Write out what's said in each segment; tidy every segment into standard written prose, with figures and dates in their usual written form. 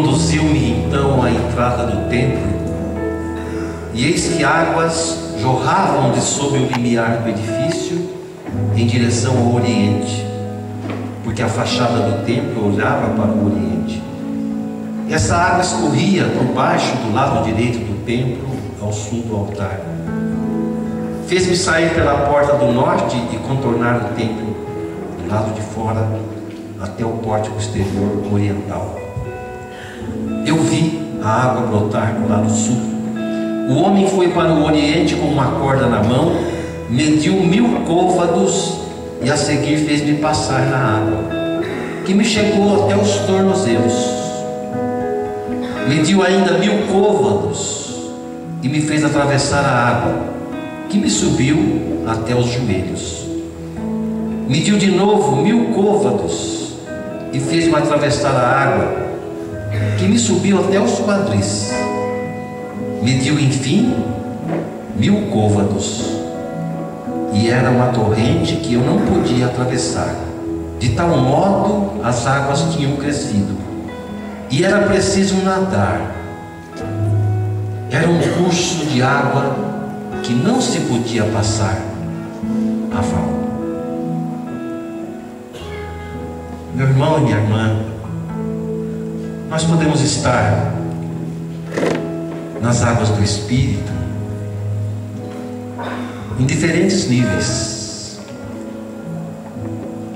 Conduziu-me então à entrada do templo, e eis que águas jorravam de sob o limiar do edifício em direção ao oriente, porque a fachada do templo olhava para o oriente. E essa água escorria por baixo do lado direito do templo ao sul do altar. Fez-me sair pela porta do norte e contornar o templo do lado de fora até o pórtico exterior oriental. Eu vi a água brotar do lado sul. O homem foi para o oriente com uma corda na mão, mediu 1000 côvados e a seguir fez-me passar na água, que me chegou até os tornozelos. Mediu ainda 1000 côvados e me fez atravessar a água, que me subiu até os joelhos. Mediu de novo 1000 côvados e fez-me atravessar a água, que me subiu até os quadris. Mediu enfim 1000 côvados, e era uma torrente que eu não podia atravessar, de tal modo as águas tinham crescido, e era preciso nadar. Era um curso de água que não se podia passar a vão. Meu irmão e minha irmã, nós podemos estar nas águas do Espírito em diferentes níveis.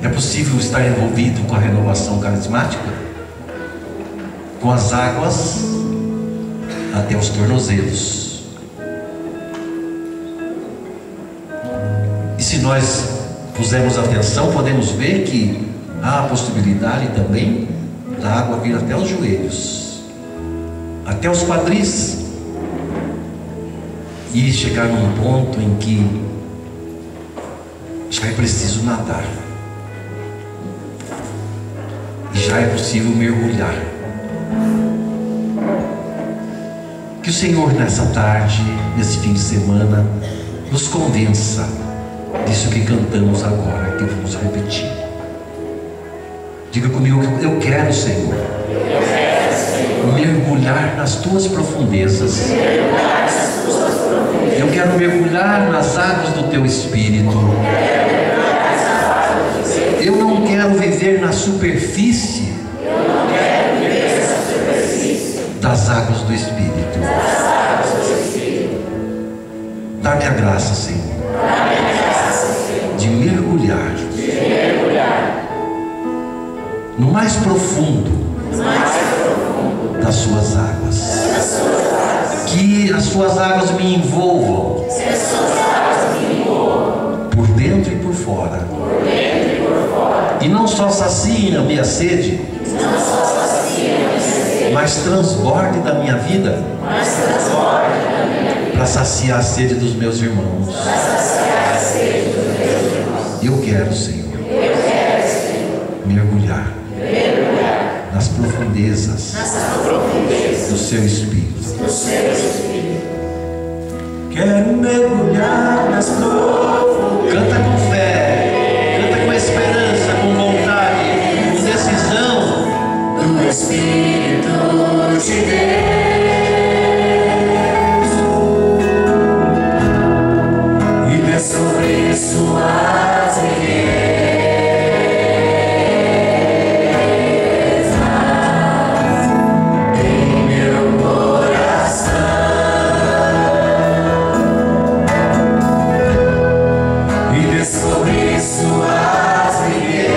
É possível estar envolvido com a renovação carismática, com as águas até os tornozelos. E se nós pusermos atenção, podemos ver que há a possibilidade também da água vir até os joelhos, até os quadris, e chegar num ponto em que já é preciso nadar, e já é possível mergulhar. Que o Senhor nessa tarde, nesse fim de semana, nos convença disso que cantamos agora, que vamos repetir. Diga comigo: eu quero, Senhor, mergulhar nas tuas profundezas. Eu quero mergulhar nas águas do teu Espírito. Eu não quero viver na superfície das águas do Espírito. Dá-me a graça, Senhor, de mergulhar no mais profundo das suas águas. Que as suas águas me envolvam por dentro e por fora. E não só saciem a minha sede, mas transborde da minha vida para saciar a sede dos meus irmãos. Eu quero, Senhor, mergulhar nas profundezas do seu Espírito. Quero mergulhar nas profundezas. Canta com fé, canta com esperança, com vontade, com decisão Do Espírito de Deus, e vê sobre suas riquezas. Suas riquezas.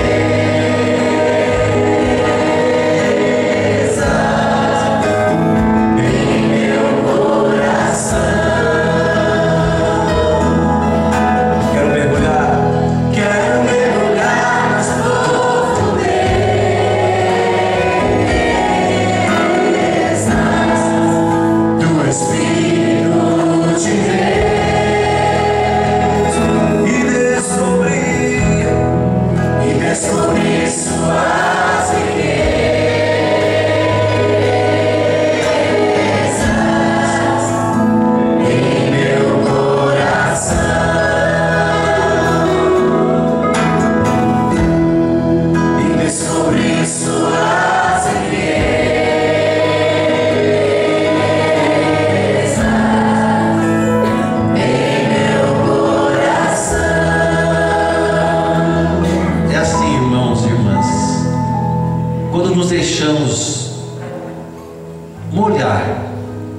molhar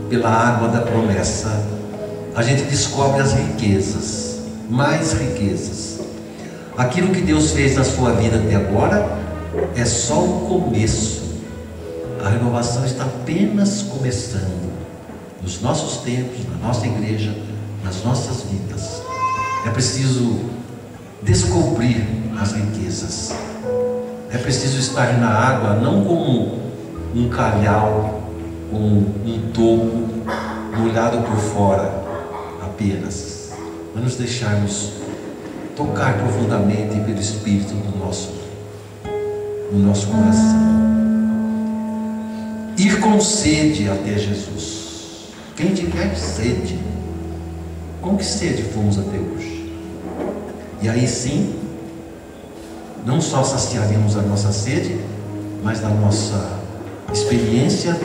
pela água da promessa, a gente descobre as riquezas, mais riquezas. Aquilo que Deus fez na sua vida até agora é só o começo. A renovação está apenas começando nos nossos tempos, na nossa igreja, nas nossas vidas. É preciso descobrir as riquezas. É preciso estar na água não como um calhau, como um topo molhado por fora apenas, mas nos deixarmos tocar profundamente pelo Espírito no nosso coração. Ir com sede até Jesus. Quem tiver sede, com que sede fomos até hoje? E aí sim, não só saciaremos a nossa sede, mas da nossa experiência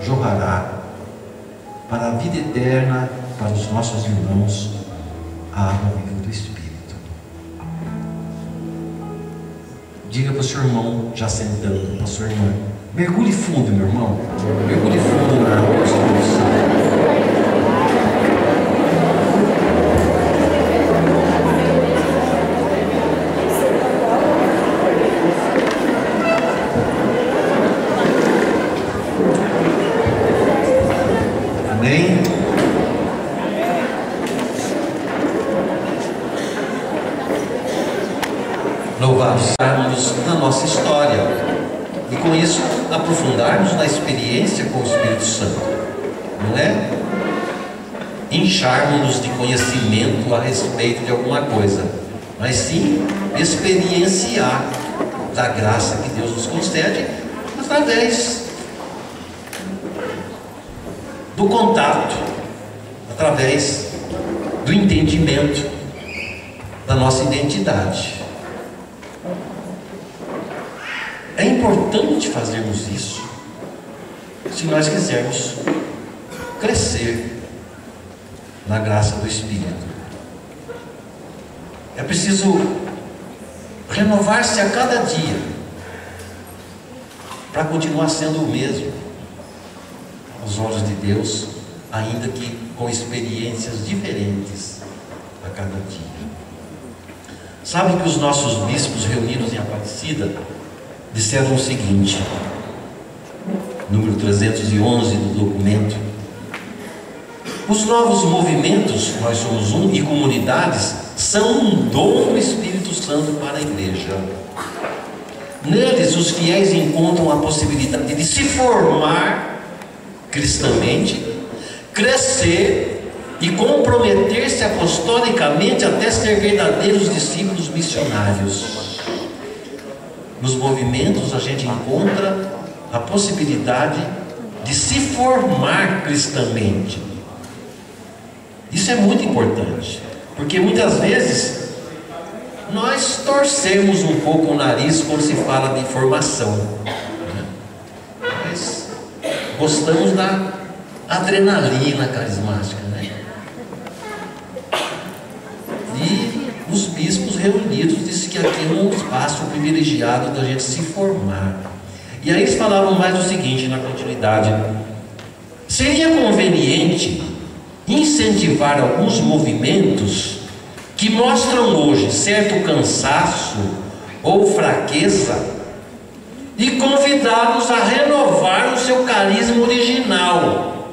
jorrará para a vida eterna, para os nossos irmãos, a água viva do Espírito. Diga para o seu irmão, já sentando, para a sua irmã: mergulhe fundo, meu irmão, mergulhe fundo na água do Espírito Santo. Louvarmos na nossa história e com isso aprofundarmos na experiência com o Espírito Santo, não é incharmos-nos de conhecimento a respeito de alguma coisa, mas sim experienciar da graça que Deus nos concede através do contato, através do entendimento da nossa identidade. É importante fazermos isso se nós quisermos crescer na graça do Espírito. É preciso renovar-se a cada dia para continuar sendo o mesmo aos olhos de Deus, ainda que com experiências diferentes a cada dia. Sabe que os nossos bispos reunidos em Aparecida disseram o seguinte, número 311 do documento: os novos movimentos, nós somos um, e comunidades, são um dom do Espírito Santo para a igreja. Neles os fiéis encontram a possibilidade de se formar cristamente, crescer e comprometer-se apostolicamente até ser verdadeiros discípulos missionários. Nos movimentos a gente encontra a possibilidade de se formar cristamente. Isso é muito importante, porque muitas vezes nós torcemos um pouco o nariz quando se fala de formação, né? Nós gostamos da adrenalina carismática, né? E os bispos reunidos disseram que aqui é um espaço privilegiado da gente se formar. E aí eles falavam mais o seguinte na continuidade: seria conveniente incentivar alguns movimentos que mostram hoje certo cansaço ou fraqueza e convidá-los a renovar o seu carisma original,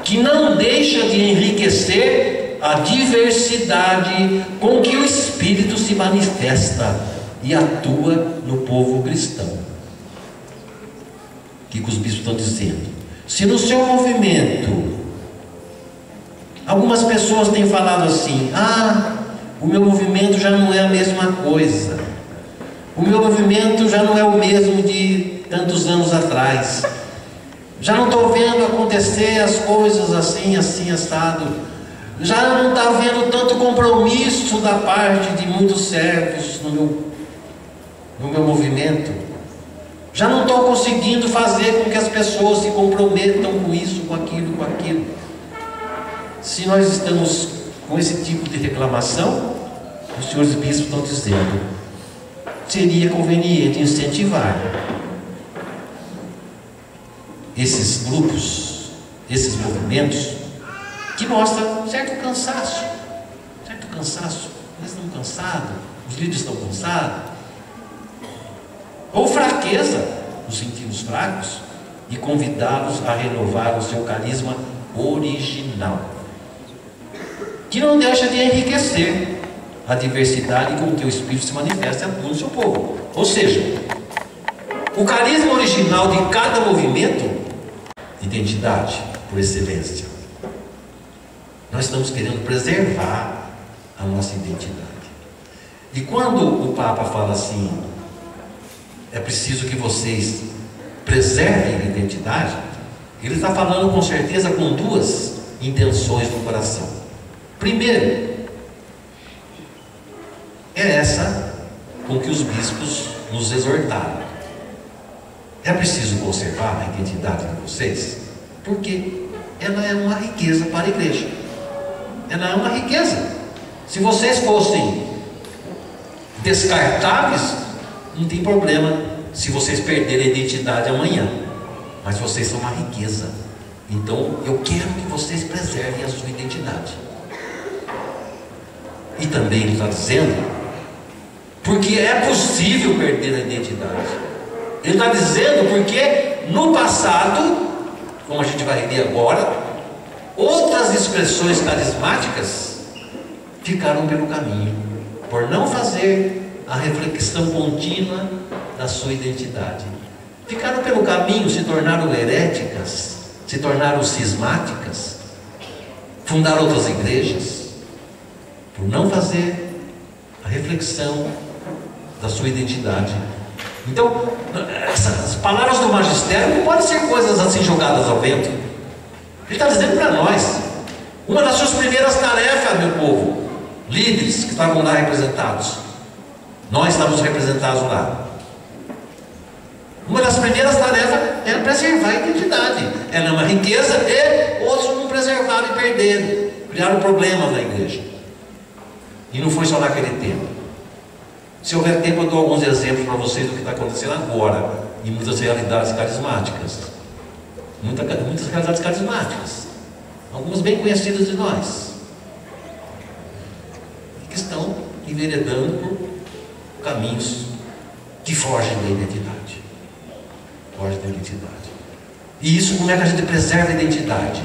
que não deixa de enriquecer a diversidade com que o Espírito se manifesta e atua no povo cristão. O que os bispos estão dizendo? Se no seu movimento algumas pessoas têm falado assim: o meu movimento já não é a mesma coisa, o meu movimento já não é o mesmo de tantos anos atrás, já não estou vendo acontecer as coisas assim, assim, assado, já não está havendo tanto compromisso da parte de muitos servos no meu movimento, já não estou conseguindo fazer com que as pessoas se comprometam com isso, com aquilo, com aquilo. Se nós estamos com esse tipo de reclamação, os senhores bispos estão dizendo: seria conveniente incentivar esses grupos, esses movimentos, que mostram certo cansaço. Eles estão cansados, os líderes estão cansados, ou fraqueza, nos sentimos fracos, e convidá-los a renovar o seu carisma original, que não deixa de enriquecer a diversidade com que o Espírito se manifesta e atua no seu povo. Ou seja, o carisma original de cada movimento, identidade por excelência. Nós estamos querendo preservar a nossa identidade. E quando o Papa fala assim, é preciso que vocês preservem a identidade, ele está falando com certeza com duas intenções no coração. Primeiro, é essa com que os bispos nos exortaram. É preciso conservar a identidade de vocês, porque ela é uma riqueza para a igreja. Ela é uma riqueza. Se vocês fossem descartáveis, não tem problema se vocês perderem a identidade amanhã, mas vocês são uma riqueza. Então eu quero que vocês preservem a sua identidade. E também ele está dizendo, porque é possível perder a identidade. Ele está dizendo porque no passado, como a gente vai ver agora, outras expressões carismáticas ficaram pelo caminho, por não fazer a reflexão contínua da sua identidade. Ficaram pelo caminho, se tornaram heréticas, se tornaram cismáticas, fundaram outras igrejas, por não fazer a reflexão da sua identidade. Então, essas palavras do magistério não podem ser coisas assim jogadas ao vento. Ele está dizendo para nós, uma das suas primeiras tarefas, meu povo, líderes que estavam lá representados, nós estávamos representados lá. Uma das primeiras tarefas era preservar a identidade. Ela é uma riqueza e outros não preservaram e perderam, criaram problemas na igreja. E não foi só naquele tempo. Se houver tempo, eu dou alguns exemplos para vocês do que está acontecendo agora em muitas realidades carismáticas. Muitas realidades carismáticas, algumas bem conhecidas de nós, que estão enveredando por caminhos que fogem da identidade. Fogem da identidade. E isso, como é que a gente preserva a identidade?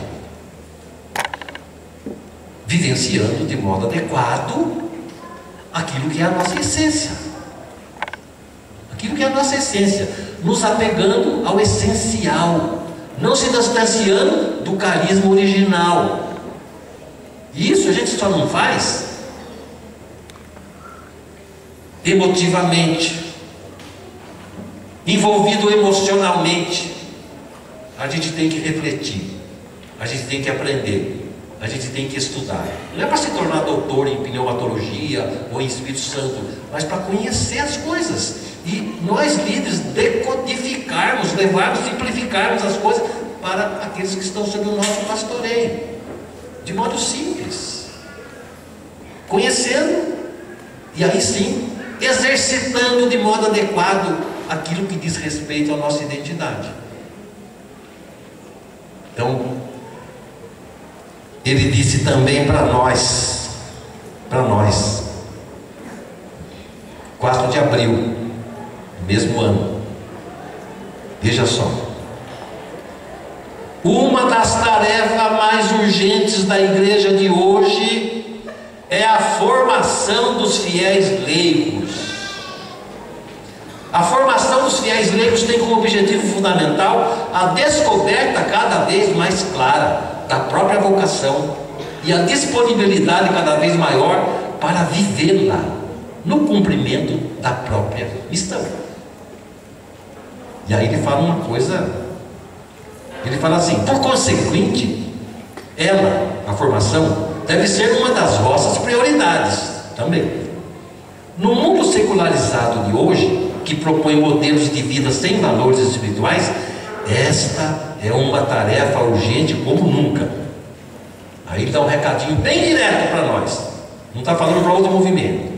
Vivenciando de modo adequado aquilo que é a nossa essência. Aquilo que é a nossa essência. Nos apegando ao essencial, não se distanciando do carisma original. E isso a gente só não faz emotivamente, envolvido emocionalmente. A gente tem que refletir, a gente tem que aprender, a gente tem que estudar. Não é para se tornar doutor em pneumatologia ou em Espírito Santo, mas para conhecer as coisas. E nós líderes decodificarmos, levarmos, simplificarmos as coisas para aqueles que estão sob o nosso pastoreio, de modo simples, conhecendo, e aí sim exercitando de modo adequado aquilo que diz respeito à nossa identidade. Então, ele disse também para nós, 4 de abril, mesmo ano, veja só, uma das tarefas mais urgentes da igreja de hoje é a formação dos fiéis leigos. A formação dos fiéis leigos tem como objetivo fundamental a descoberta cada vez mais clara da própria vocação e a disponibilidade cada vez maior para vivê-la no cumprimento da própria missão. E aí ele fala uma coisa, ele fala assim: por consequente, a formação, deve ser uma das vossas prioridades também. No mundo secularizado de hoje, que propõe modelos de vida sem valores espirituais, esta é uma tarefa urgente como nunca. Aí ele dá um recadinho bem direto para nós, não está falando para outro movimento,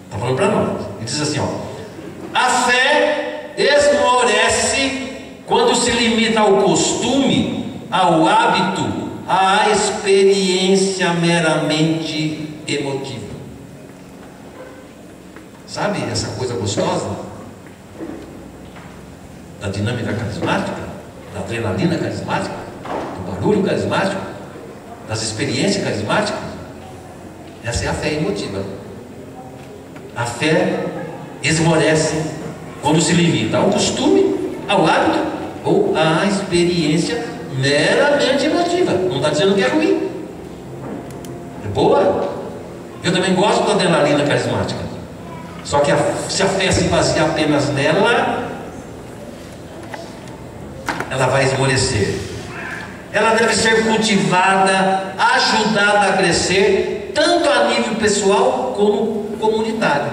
está falando para nós. Ele diz assim: ó, a fé esmorece quando se limita ao costume, ao hábito, à experiência meramente emotiva. Sabe essa coisa gostosa da dinâmica carismática, da adrenalina carismática, do barulho carismático, das experiências carismáticas? Essa é a fé emotiva. A fé esmorece quando se limita ao costume, ao hábito ou à experiência meramente emotiva. Não está dizendo que é ruim, é boa. Eu também gosto da adrenalina carismática. Só que se a fé se basear apenas nela, ela vai esmorecer. Ela deve ser cultivada, ajudada a crescer, tanto a nível pessoal como comunitário.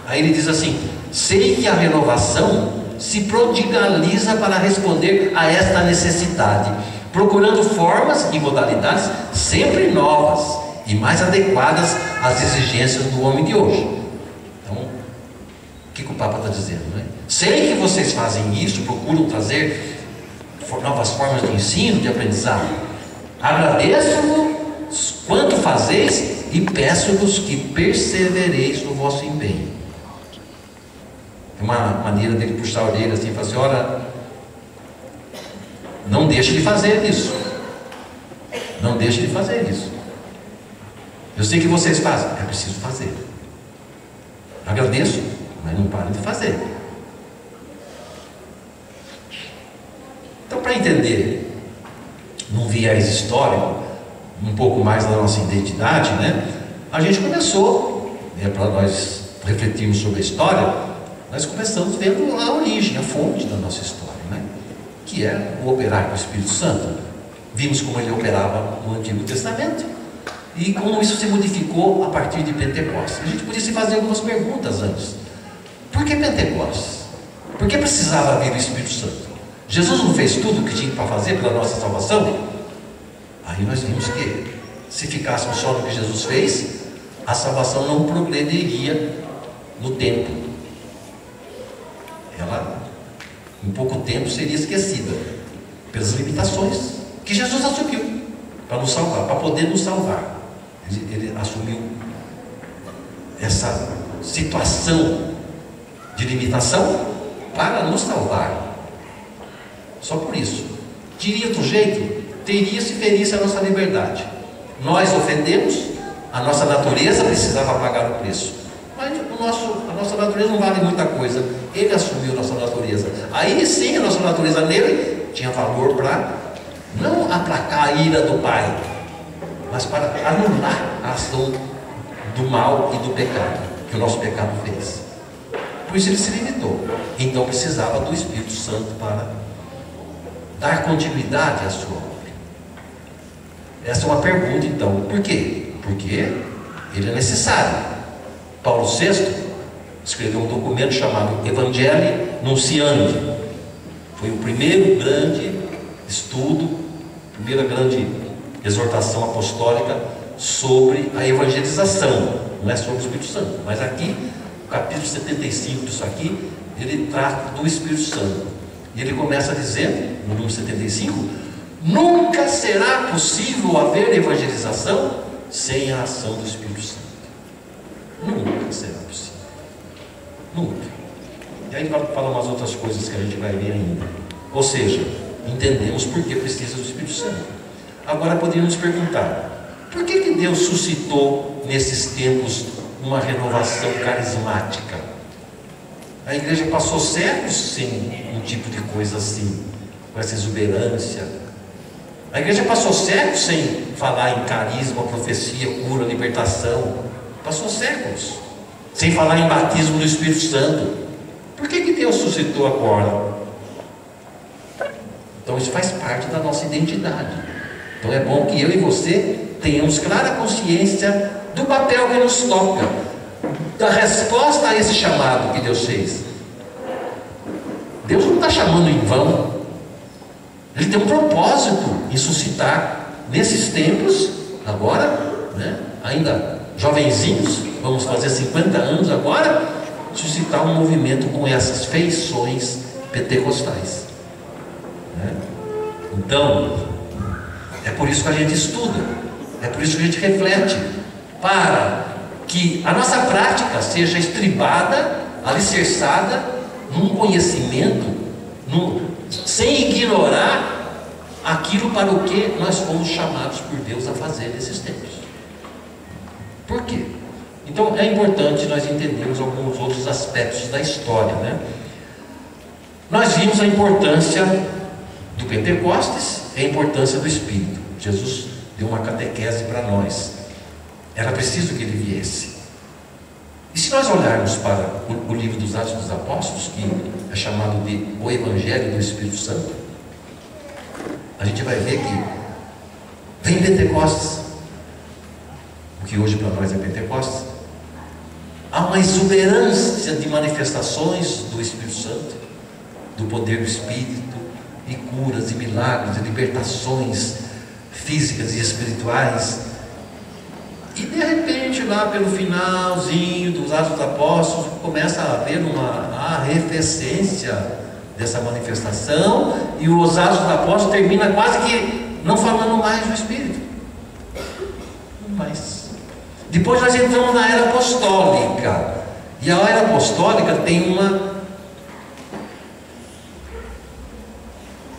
Aí ele diz assim: sei que a renovação se prodigaliza para responder a esta necessidade, procurando formas e modalidades sempre novas e mais adequadas às exigências do homem de hoje. Então, o que o Papa está dizendo, né? Sei que vocês fazem isso, procuram trazer novas formas de ensino, de aprendizado. Agradeço-vos quanto fazeis e peço-vos que persevereis no vosso empenho. É uma maneira dele puxar a orelha assim e falar assim: ora, não deixe de fazer isso. Não deixe de fazer isso. Eu sei que vocês fazem, é preciso fazer. Agradeço, mas não parem de fazer. Então, para entender num viés histórico um pouco mais da nossa identidade, né, a gente começou, para nós refletirmos sobre a história, nós começamos vendo a origem, a fonte da nossa história, né, que é o operar com o Espírito Santo. Vimos como ele operava no Antigo Testamento e como isso se modificou a partir de Pentecostes. A gente podia se fazer algumas perguntas antes. Por que Pentecostes? Por que precisava vir o Espírito Santo? Jesus não fez tudo o que tinha para fazer pela nossa salvação? Aí nós vimos que, se ficássemos só no que Jesus fez, a salvação não progrediria no tempo. Ela, em pouco tempo, seria esquecida pelas limitações que Jesus assumiu para nos salvar, para poder nos salvar. Ele assumiu essa situação de limitação para nos salvar. Só por isso. Diria outro jeito, teria se ferisse a nossa liberdade. Nós ofendemos, a nossa natureza precisava pagar o preço. Mas a nossa natureza não vale muita coisa. Ele assumiu a nossa natureza. Aí sim, a nossa natureza nele tinha valor para não aplacar a ira do Pai, mas para anular a ação do mal e do pecado que o nosso pecado fez. Por isso ele se limitou. Então precisava do Espírito Santo para dar continuidade à sua obra. Essa é uma pergunta, então. Por quê? Porque ele é necessário. Paulo VI escreveu um documento chamado Evangelii Nunciandi. Foi o primeiro grande estudo, primeira grande exortação apostólica sobre a evangelização. Não é sobre o Espírito Santo, mas aqui, o capítulo 75 disso aqui, ele trata do Espírito Santo. E ele começa dizendo, no número 75, nunca será possível haver evangelização sem a ação do Espírito Santo. Nunca será possível. Nunca. E aí fala umas outras coisas que a gente vai ver ainda. Ou seja, entendemos por que precisa do Espírito Santo. Agora poderíamos perguntar: por que Deus suscitou nesses tempos uma renovação carismática? A igreja passou séculos sem um tipo de coisa assim, com essa exuberância. A igreja passou séculos sem falar em carisma, profecia, cura, libertação. Passou séculos sem falar em batismo do Espírito Santo. Por que Deus suscitou agora? Então isso faz parte da nossa identidade. Então é bom que eu e você tenhamos clara consciência do papel que nos toca, da resposta a esse chamado que Deus fez. Deus não está chamando em vão. Ele tem um propósito em suscitar nesses tempos, agora, né, ainda jovenzinhos, vamos fazer 50 anos agora, suscitar um movimento com essas feições pentecostais, né? Então, é por isso que a gente estuda, é por isso que a gente reflete, para que a nossa prática seja estribada, alicerçada num conhecimento, sem ignorar aquilo para o que nós fomos chamados por Deus a fazer nesses tempos. Por quê? Então é importante nós entendermos alguns outros aspectos da história, né? Nós vimos a importância do Pentecostes e a importância do Espírito. Jesus deu uma catequese para nós. Era preciso que ele viesse. E se nós olharmos para o livro dos Atos dos Apóstolos, que é chamado de o Evangelho do Espírito Santo, a gente vai ver que vem Pentecostes, o que hoje para nós é Pentecostes. Há uma exuberância de manifestações do Espírito Santo, do poder do Espírito, e curas, e milagres, e libertações físicas e espirituais. E de repente, lá pelo finalzinho dos Atos dos Apóstolos, começa a haver uma arrefecência dessa manifestação, e os Atos dos Apóstolos termina quase que não falando mais do Espírito. Não mais. Depois nós entramos na era apostólica, e a era apostólica tem uma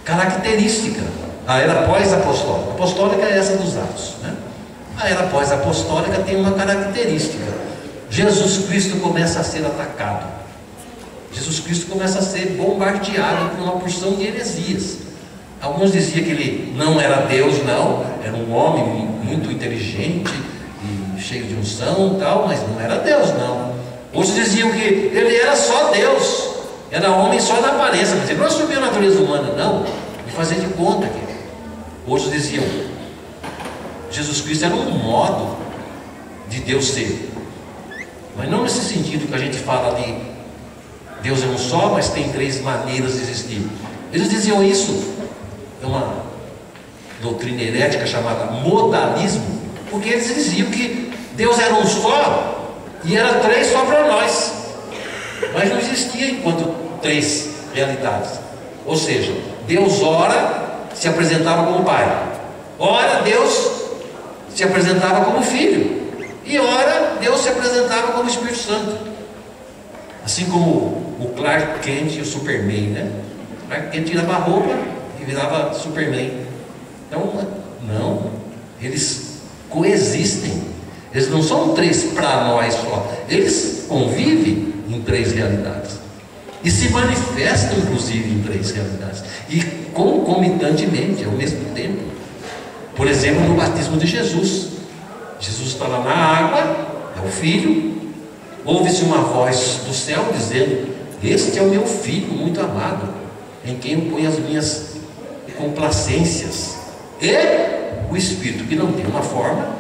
característica. A era pós-apostólica, apostólica é essa dos Atos, né? A era pós-apostólica tem uma característica: Jesus Cristo começa a ser atacado, Jesus Cristo começa a ser bombardeado por uma porção de heresias. Alguns diziam que ele não era Deus, não, era um homem muito inteligente e cheio de unção e tal, mas não era Deus, não. Outros diziam que ele era só Deus, era homem só na aparência, mas ele não assumiu a natureza humana, não, de fazer de conta que. Outros diziam Jesus Cristo era um modo de Deus ser, mas não nesse sentido que a gente fala de Deus é um só, mas tem três maneiras de existir. Eles diziam isso, é uma doutrina herética chamada modalismo, porque eles diziam que Deus era um só e era três só para nós, mas não existia enquanto três realidades. Ou seja, Deus ora se apresentava como Pai, ora Deus se apresentava como Filho, e ora Deus se apresentava como Espírito Santo. Assim como o Clark Kent e o Superman, né? O Clark Kent tirava a roupa e virava Superman. Então, não, eles coexistem. Eles não são três para nós só, eles convivem em três realidades e se manifestam inclusive em três realidades e concomitantemente ao mesmo tempo. Por exemplo, no batismo de Jesus, Jesus está lá na água, é o Filho, ouve-se uma voz do céu dizendo: este é o meu Filho muito amado, em quem eu ponho as minhas complacências. E o Espírito, que não tem uma forma,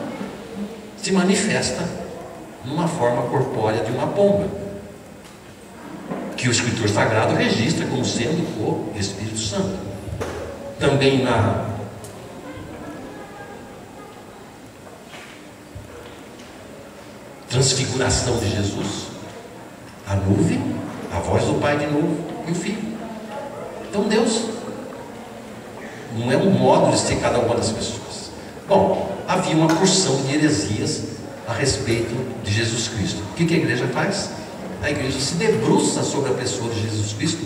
se manifesta numa forma corpórea de uma pomba, que o Escritor Sagrado registra como sendo o Espírito Santo. Também na transfiguração de Jesus, a nuvem, a voz do Pai de novo e o Filho. Então Deus não é um modo de ser cada uma das pessoas. Bom, havia uma porção de heresias a respeito de Jesus Cristo. O que a igreja faz? A igreja se debruça sobre a pessoa de Jesus Cristo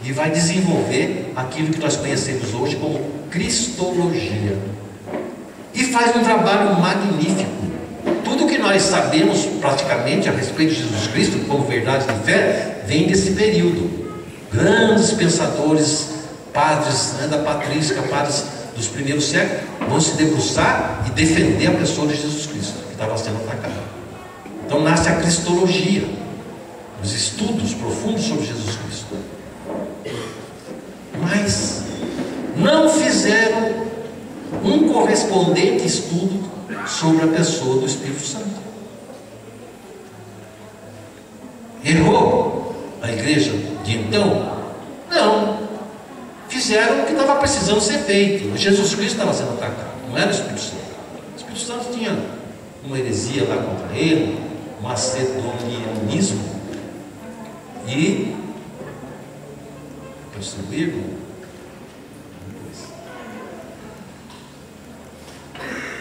e vai desenvolver aquilo que nós conhecemos hoje como cristologia, e faz um trabalho magnífico. Tudo que nós sabemos praticamente a respeito de Jesus Cristo como verdade de fé vem desse período. Grandes pensadores, padres, né, da patrística, padres dos primeiros séculos, vão se debruçar e defender a pessoa de Jesus Cristo, que estava sendo atacada. Então nasce a cristologia, os estudos profundos sobre Jesus Cristo. Mas não fizeram um correspondente estudo sobre a pessoa do Espírito Santo. Errou a igreja de então? Não. Fizeram o que estava precisando ser feito. Jesus Cristo estava sendo atacado, não era o Espírito Santo. O Espírito Santo tinha uma heresia lá contra ele, macedonianismo, e Distribuir?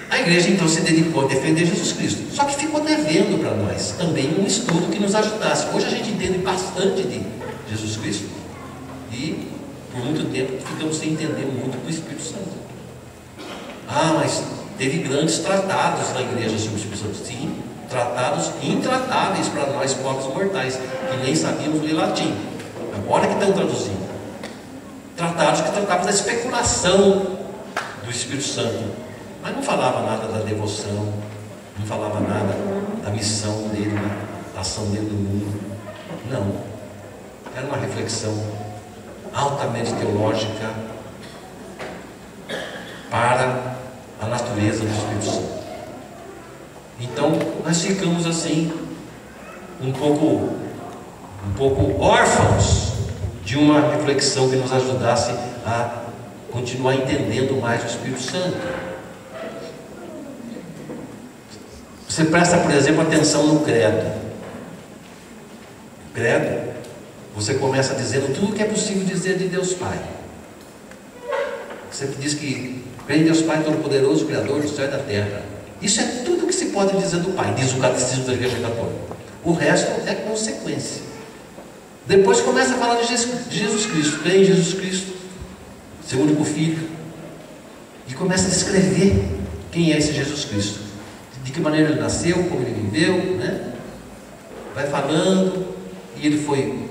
A igreja então se dedicou a defender Jesus Cristo, só que ficou devendo para nós também um estudo que nos ajudasse. Hoje a gente entende bastante de Jesus Cristo e por muito tempo ficamos sem entender muito do Espírito Santo. Mas teve grandes tratados na igreja sobre o Espírito Santo. Sim, tratados intratáveis para nós pobres mortais, que nem sabíamos ler latim. Agora que estão traduzindo. Tratados que tratavam da especulação do Espírito Santo, mas não falava nada da devoção, não falava nada da missão dele, da ação dele no mundo. Não, era uma reflexão altamente teológica para a natureza do Espírito Santo. Então nós ficamos assim um pouco órfãos de uma reflexão que nos ajudasse a continuar entendendo mais o Espírito Santo. Você presta, por exemplo, atenção no credo. Credo, você começa dizendo tudo o que é possível dizer de Deus Pai. Você diz que crê em Deus Pai Todo-Poderoso, Criador do céu e da terra. Isso é tudo que se pode dizer do Pai, diz o Catecismo da Igreja Católica. O resto é consequência. Depois começa a falar de Jesus Cristo. Crê em Jesus Cristo, seu único Filho, e começa a descrever quem é esse Jesus Cristo, de que maneira ele nasceu, como ele viveu, né? Vai falando, e ele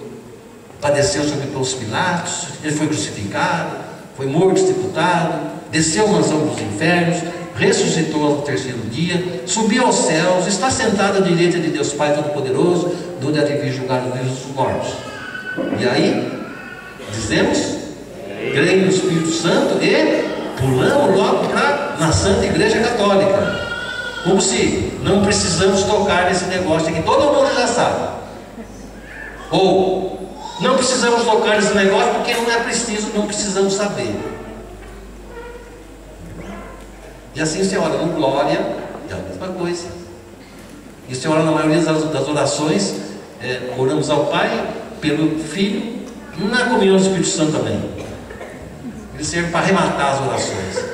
padeceu sob Pôncio Pilatos, ele foi crucificado, foi morto, sepultado, desceu à mansão dos infernos, ressuscitou ao terceiro dia, subiu aos céus, está sentado à direita de Deus Pai Todo-Poderoso, de onde há de vir julgar os vivos e os mortos. E aí, dizemos, creio no Espírito Santo e pulamos logo para na Santa Igreja Católica, como se não precisamos tocar nesse negócio que todo mundo já sabe, ou não precisamos tocar nesse negócio porque não é preciso, não precisamos saber. E assim você ora no Glória, é a mesma coisa. E você ora na maioria das orações, oramos ao Pai, pelo Filho, na comunhão do Espírito Santo também. Ele serve para arrematar as orações.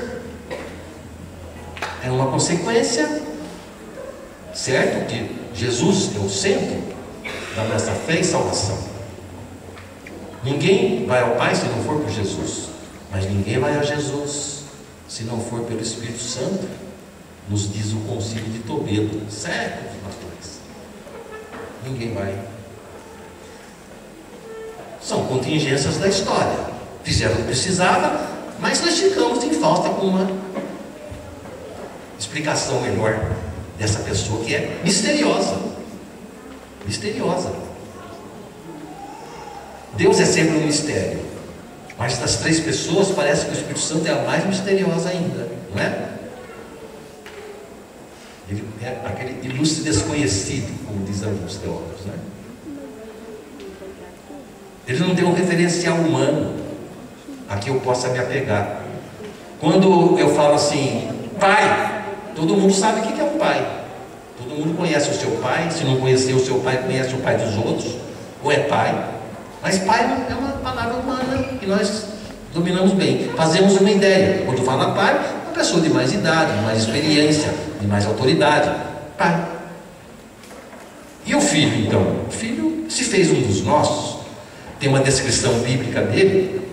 É uma consequência, certo? Que Jesus é o centro da nossa fé e salvação. Ninguém vai ao Pai se não for por Jesus, mas ninguém vai a Jesus se não for pelo Espírito Santo, nos diz o Concílio de Toledo, séculos atrás. Ninguém vai. São contingências da história. Fizeram o que precisava, mas nós ficamos em falta com uma explicação melhor dessa pessoa que é misteriosa. Misteriosa. Deus é sempre um mistério, mas das três pessoas parece que o Espírito Santo é a mais misteriosa ainda, não é? Ele é aquele ilustre desconhecido, como dizem alguns teólogos, né? Ele não tem um referencial humano a que eu possa me apegar. Quando eu falo assim, pai, todo mundo sabe o que é um pai. Todo mundo conhece o seu pai. Se não conhecer o seu pai, conhece o pai dos outros, ou é pai. Mas pai é uma palavra humana que nós dominamos bem. Fazemos uma ideia. Quando fala pai, uma pessoa de mais idade, de mais experiência, de mais autoridade. Pai. E o filho, então? O filho se fez um dos nossos. Tem uma descrição bíblica dele.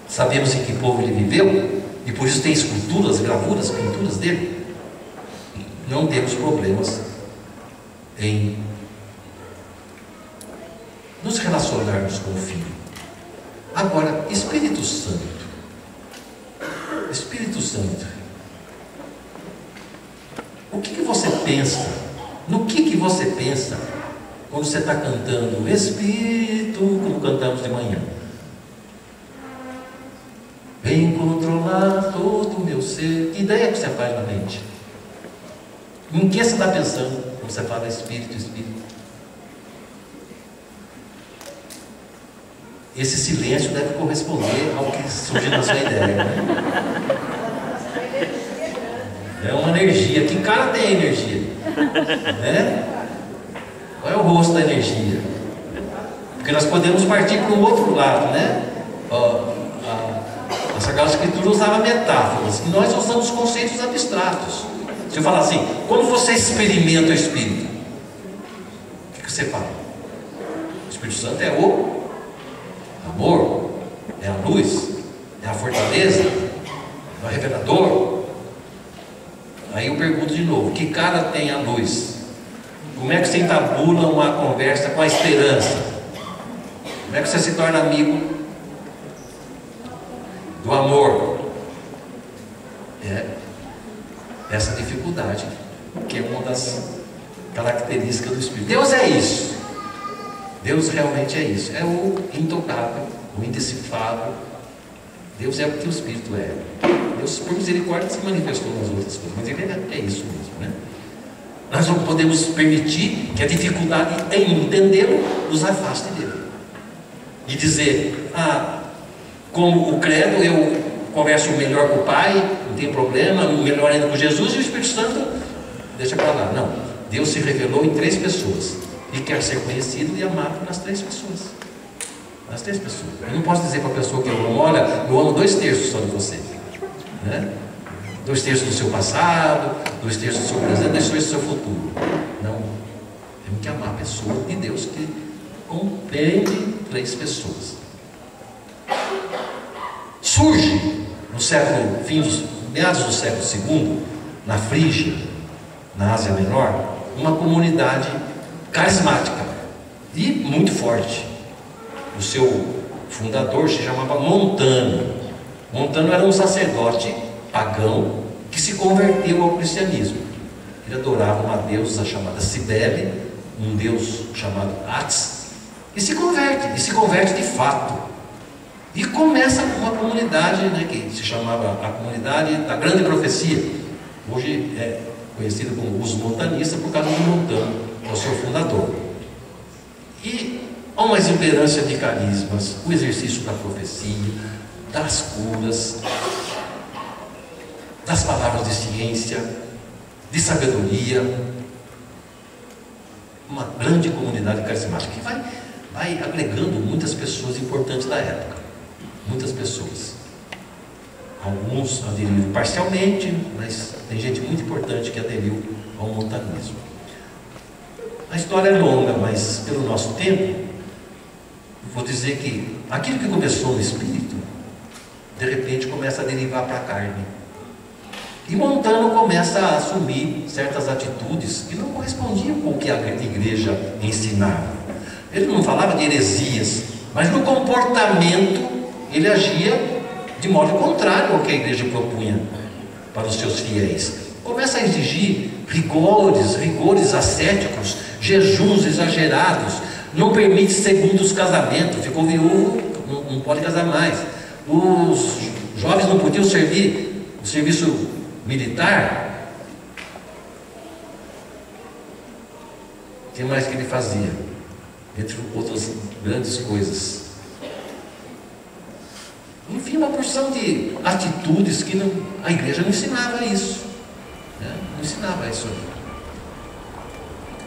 Sabemos em que povo ele viveu. E por isso tem esculturas, gravuras, pinturas dele. Não temos problemas em nos relacionarmos com o Filho. Agora, Espírito Santo. Espírito Santo. O que você pensa? No que você pensa quando você está cantando Espírito, como cantamos de manhã? Vem controlar todo o meu ser. Que ideia que você faz na mente? Em que você está pensando quando você fala Espírito, Espírito? Esse silêncio deve corresponder ao que surge na sua ideia, né? É uma energia. Que cara tem a energia? Né? Qual é o rosto da energia? Porque nós podemos partir para o outro lado, né? A Sagrada Escritura usava metáforas e nós usamos conceitos abstratos. Se eu falar assim, como você experimenta o Espírito? O que você fala? O Espírito Santo é o amor, é a luz, é a fortaleza, é o revelador. Aí eu pergunto de novo, que cara tem a luz? Como é que você entabula uma conversa com a esperança? Como é que você se torna amigo do amor? É essa dificuldade, que é uma das características do Espírito. Deus é isso. Deus realmente é isso. É o intocável, o indecifrável. Deus é o que o Espírito é. Deus, por misericórdia, se manifestou nas outras coisas, mas Ele é isso mesmo, né? Nós não podemos permitir que a dificuldade em entendê-lo nos afaste dele. De dizer, como o credo, eu converso melhor com o Pai, não tem problema, melhor ainda com Jesus, e o Espírito Santo deixa para lá. Não, Deus se revelou em 3 pessoas e quer ser conhecido e amado nas 3 pessoas. Nas 3 pessoas. Eu não posso dizer para a pessoa que eu amo, olha, eu amo 2/3 só de você, né? 2/3 do seu passado, 2/3 do seu presente, 2/3 do seu futuro. Não, temos que amar a pessoa de Deus que compreende 3 pessoas. Surge no século, meados do século II, na Frígia, na Ásia Menor, uma comunidade carismática e muito forte. O seu fundador se chamava Montano. Montano era um sacerdote pagão que se converteu ao cristianismo. Ele adorava uma deusa chamada Cibele, um deus chamado Atis, e se converte de fato. E começa uma comunidade, né, que se chamava a comunidade da Grande Profecia. Hoje é conhecida como os montanistas por causa do Montano, que é o seu fundador. E há uma exuberância de carismas, o exercício da profecia, das curas, das palavras de ciência, de sabedoria. Uma grande comunidade carismática que vai agregando muitas pessoas importantes da época. Muitas pessoas. Alguns aderiram parcialmente, mas tem gente muito importante que aderiu ao montanismo. A história é longa, mas pelo nosso tempo, vou dizer que aquilo que começou no espírito, de repente começa a derivar para a carne. E Montano começa a assumir certas atitudes que não correspondiam com o que a igreja ensinava. Ele não falava de heresias, mas no comportamento ele agia de modo contrário ao que a igreja propunha para os seus fiéis. Começa a exigir rigores ascéticos, jejuns exagerados, não permite segundos casamentos, ficou viúvo, não pode casar mais. Os jovens não podiam servir o serviço militar. O que mais que ele fazia? Entre outras grandes coisas. Enfim, uma porção de atitudes que a igreja não ensinava isso, né? Não ensinava isso.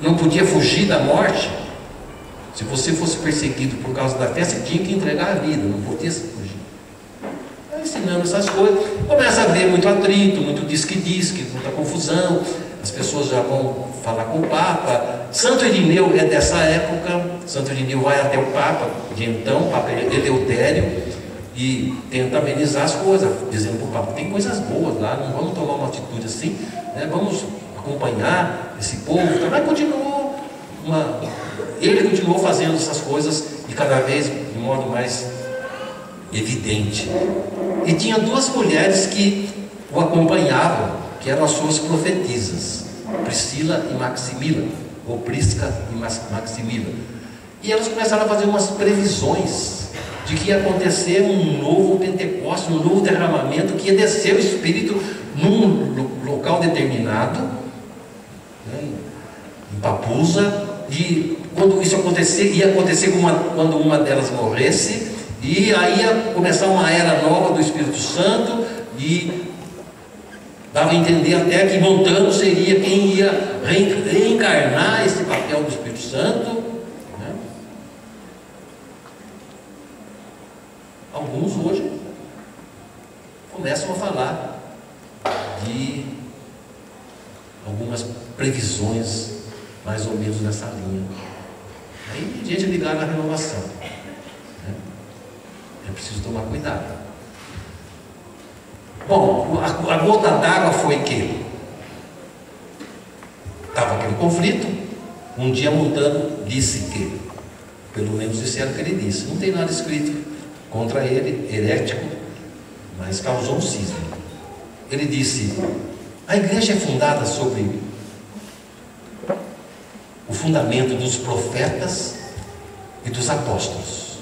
Não podia fugir da morte. Se você fosse perseguido por causa da fé, você tinha que entregar a vida, não podia se fugir. Ensinando essas coisas, começa a haver muito atrito, muito disque-disque, muita confusão. As pessoas já vão falar com o Papa. Santo Irineu é dessa época. Santo Irineu vai até o Papa de então, o Papa Eleutério, e tenta amenizar as coisas, dizendo para o Papa, tem coisas boas lá, não vamos tomar uma atitude assim, né? Vamos acompanhar esse povo. Mas ele continuou fazendo essas coisas e cada vez de modo mais evidente. E tinha 2 mulheres que o acompanhavam, que eram as suas profetisas, Priscila e Maximila, ou Prisca e Maximila. E elas começaram a fazer umas previsões de que ia acontecer um novo Pentecostes, um novo derramamento, que ia descer o Espírito num local determinado, né, em Papusa, e quando isso acontecer, ia acontecer quando uma delas morresse, e aí ia começar uma era nova do Espírito Santo, e dava a entender até que Montano seria quem ia reencarnar esse papel do Espírito Santo. Alguns alguns hoje começam a falar de algumas previsões mais ou menos nessa linha. Aí gente ligada à renovação, né? É preciso tomar cuidado. Bom, a gota d'água foi que estava aquele conflito. Um dia Montano disse que, pelo menos disseram que ele disse, não tem nada escrito contra ele, herético, mas causou um cisma. Ele disse: a igreja é fundada sobre o fundamento dos profetas e dos apóstolos.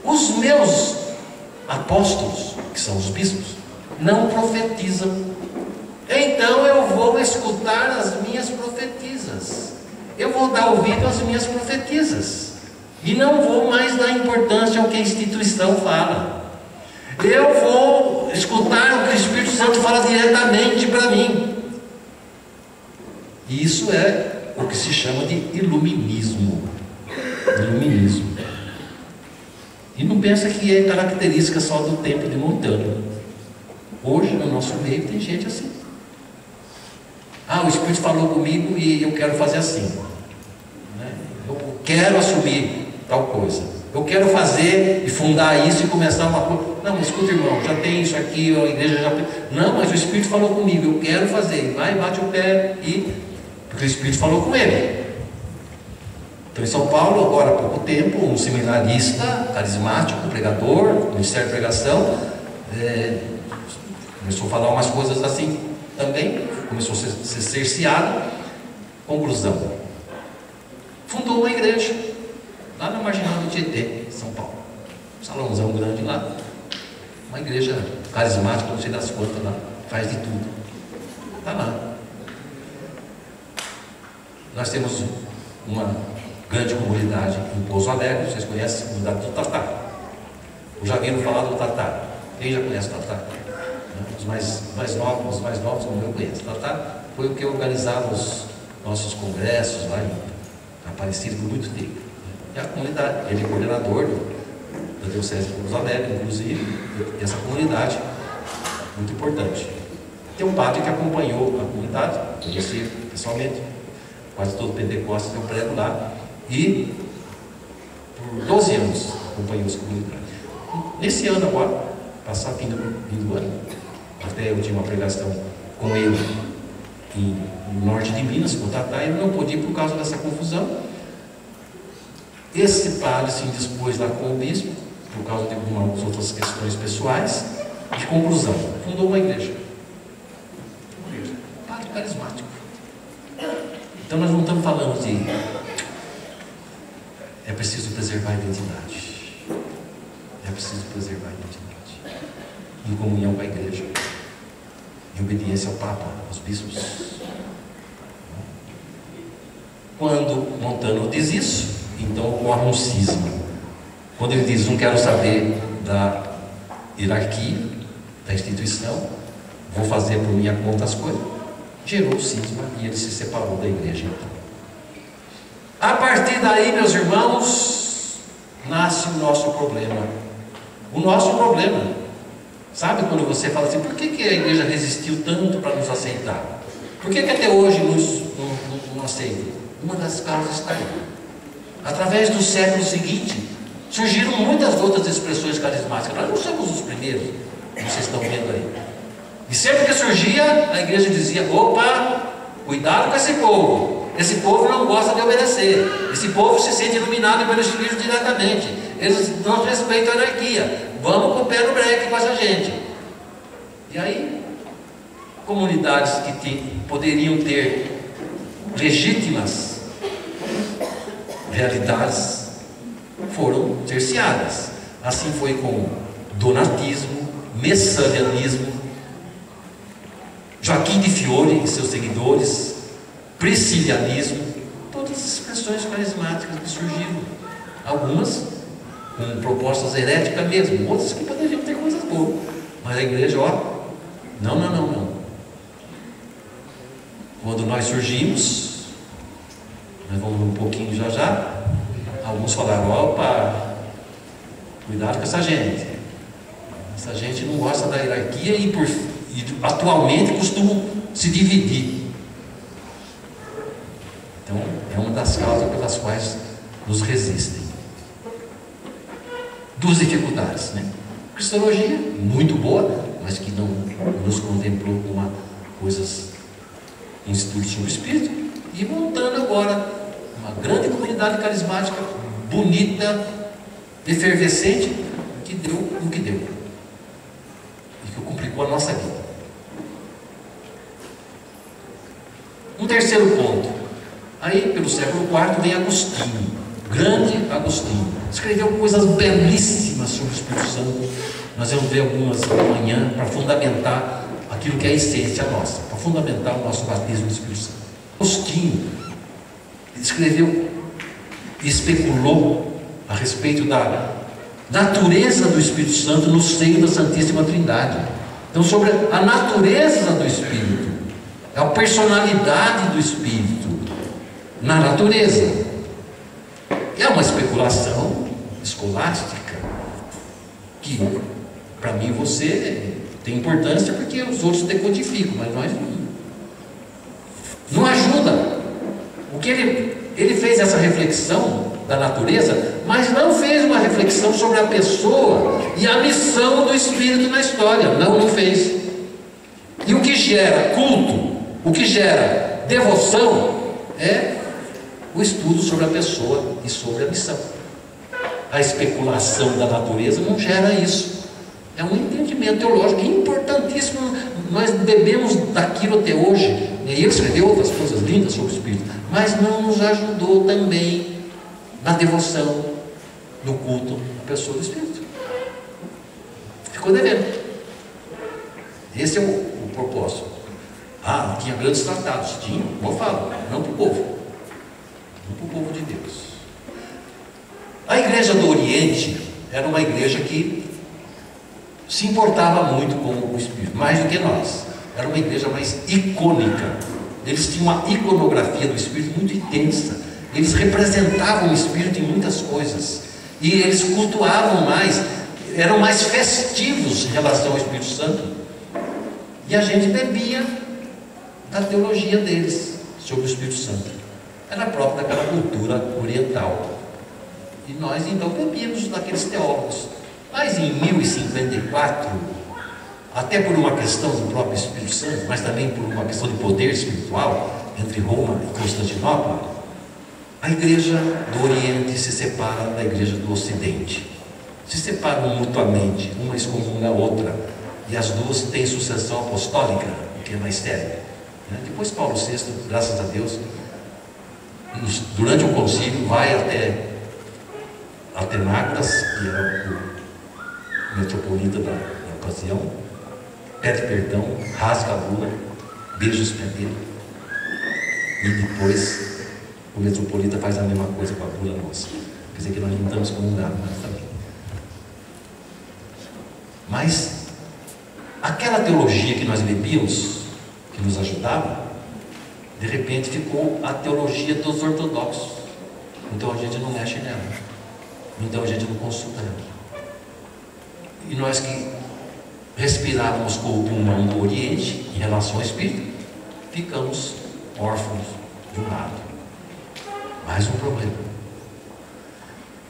Os meus apóstolos, que são os bispos, não profetizam. Então eu vou escutar as minhas profetisas. Eu vou dar ouvido às minhas profetisas. E não vou mais dar importância ao que a instituição fala. Eu vou escutar o que o Espírito Santo fala diretamente para mim. E isso é o que se chama de iluminismo. Iluminismo. E não pensa que é característica só do tempo de Montano. Hoje no nosso meio tem gente assim. O Espírito falou comigo e eu quero fazer assim, né? Eu quero assumir tal coisa, eu quero fazer e fundar isso e começar uma coisa. Não, mas escuta, irmão, já tem isso aqui, a igreja já tem. Não, mas o Espírito falou comigo, eu quero fazer. Vai, bate o pé porque o Espírito falou com ele. Então em São Paulo, agora há pouco tempo, um seminarista carismático, pregador, ministério de pregação, começou a falar umas coisas assim também, começou a ser cerceado. Conclusão: fundou uma igreja lá na marginal do Tietê, São Paulo, um salãozão grande lá, uma igreja carismática, não sei das quantas lá, faz de tudo, está lá. Nós temos uma grande comunidade em Pouso Alegre, vocês conhecem a comunidade do Tatá. Eu já viram falar do Tatá? Quem já conhece o Tatá? Os mais novos como eu conheço. Tatá foi o que organizava os nossos congressos lá em Aparecida por muito tempo. E a comunidade, ele é coordenador da Diocese de Pouso Alegre, inclusive, e essa comunidade muito importante. Tem um padre que acompanhou a comunidade, conheci pessoalmente, quase todo Pentecostes eu prego lá, e por 12 anos acompanhou essa comunidade. Nesse ano agora, passar fim do ano, até eu tinha uma pregação com ele no norte de Minas, com o Tatá, ele não pôde ir por causa dessa confusão. Esse padre se indispôs lá com o bispo, por causa de algumas outras questões pessoais, de conclusão, fundou uma igreja. Padre carismático. Então nós não estamos falando de é preciso preservar a identidade. É preciso preservar a identidade. Em comunhão com a igreja. Em obediência ao Papa, aos bispos. Quando Montano diz isso, então ocorre um cisma. Quando ele diz: não quero saber da hierarquia, da instituição, vou fazer por minha conta as coisas, gerou o cisma e ele se separou da igreja. Então, a partir daí, meus irmãos, nasce o nosso problema. O nosso problema. Sabe quando você fala assim: por que a igreja resistiu tanto para nos aceitar? Por que até hoje não aceita? Uma das causas está aí. Através do século seguinte, surgiram muitas outras expressões carismáticas. Nós não somos os primeiros, como vocês estão vendo aí. E sempre que surgia, a igreja dizia: opa, cuidado com esse povo. Esse povo não gosta de obedecer. Esse povo se sente iluminado pelo Espírito diretamente. Eles não respeitam a anarquia. Vamos com o pé no breque com essa gente. E aí, comunidades que poderiam ter legítimas realidades foram cerceadas. Assim foi com donatismo, messalianismo, Joaquim de Fiore e seus seguidores, priscilianismo, todas as expressões carismáticas que surgiram. Algumas com propostas heréticas mesmo, outras que poderiam ter coisas boas. Mas a igreja, não. Quando nós surgimos, nós vamos um pouquinho já, alguns falaram: opa, Cuidado com essa gente. Essa gente não gosta da hierarquia e atualmente costumam se dividir. Então, é uma das causas pelas quais nos resistem. Duas dificuldades, né? Cristologia, muito boa, mas que não nos contemplou como coisas, institutos sobre o Espírito, e montando agora uma grande comunidade carismática, bonita, efervescente, que deu o que deu, e que complicou a nossa vida. Um terceiro ponto, aí pelo século IV vem Agostinho, grande Agostinho, escreveu coisas belíssimas sobre o Espírito Santo. Nós vamos ver algumas amanhã para fundamentar aquilo que é a essência nossa, para fundamentar o nosso batismo do Espírito Santo. Agostinho escreveu e especulou a respeito da natureza do Espírito Santo no seio da Santíssima Trindade. Então, sobre a natureza do Espírito, a personalidade do Espírito na natureza. É uma especulação escolástica que, para mim e você, tem importância porque os outros decodificam, mas nós não ajuda. O que ele fez essa reflexão da natureza, mas não fez uma reflexão sobre a pessoa e a missão do Espírito na história. Não fez. E o que gera culto, o que gera devoção, é o estudo sobre a pessoa e sobre a missão. A especulação da natureza não gera isso. É um entendimento teológico importantíssimo. Nós bebemos daquilo até hoje. E ele escreveu outras coisas lindas sobre o Espírito, mas não nos ajudou também na devoção, no culto à pessoa do Espírito. Ficou devendo. Esse é o propósito. Tinha grandes tratados. Tinha, como eu falo, não para o povo. Não para o povo de Deus. A igreja do Oriente era uma igreja que se importava muito com o Espírito, mais do que nós. Era uma igreja mais icônica. Eles tinham uma iconografia do Espírito muito intensa. Eles representavam o Espírito em muitas coisas. E eles cultuavam mais, eram mais festivos em relação ao Espírito Santo. E a gente bebia da teologia deles sobre o Espírito Santo. Era próprio daquela cultura oriental. E nós então bebíamos daqueles teólogos. Mas em 1054, até por uma questão do próprio Espírito Santo, mas também por uma questão de poder espiritual entre Roma e Constantinopla, a igreja do Oriente se separa da igreja do Ocidente. Se separam mutuamente, uma excomunga a outra, e as duas têm sucessão apostólica, que é mais séria. Depois Paulo VI, graças a Deus, durante o concílio, vai até Atenágoras, que era o metropolita da ocasião, pede perdão, rasga a bula, beija os pés dele, e depois o metropolita faz a mesma coisa com a bula nossa. Quer dizer que nós não estamos comungados mais também. Mas aquela teologia que nós bebíamos, que nos ajudava, de repente ficou a teologia dos ortodoxos. Então a gente não mexe nela. Então a gente não consulta ela. E nós que respirávamos com o pulmão do Oriente em relação ao Espírito, ficamos órfãos de um lado. Mais um problema.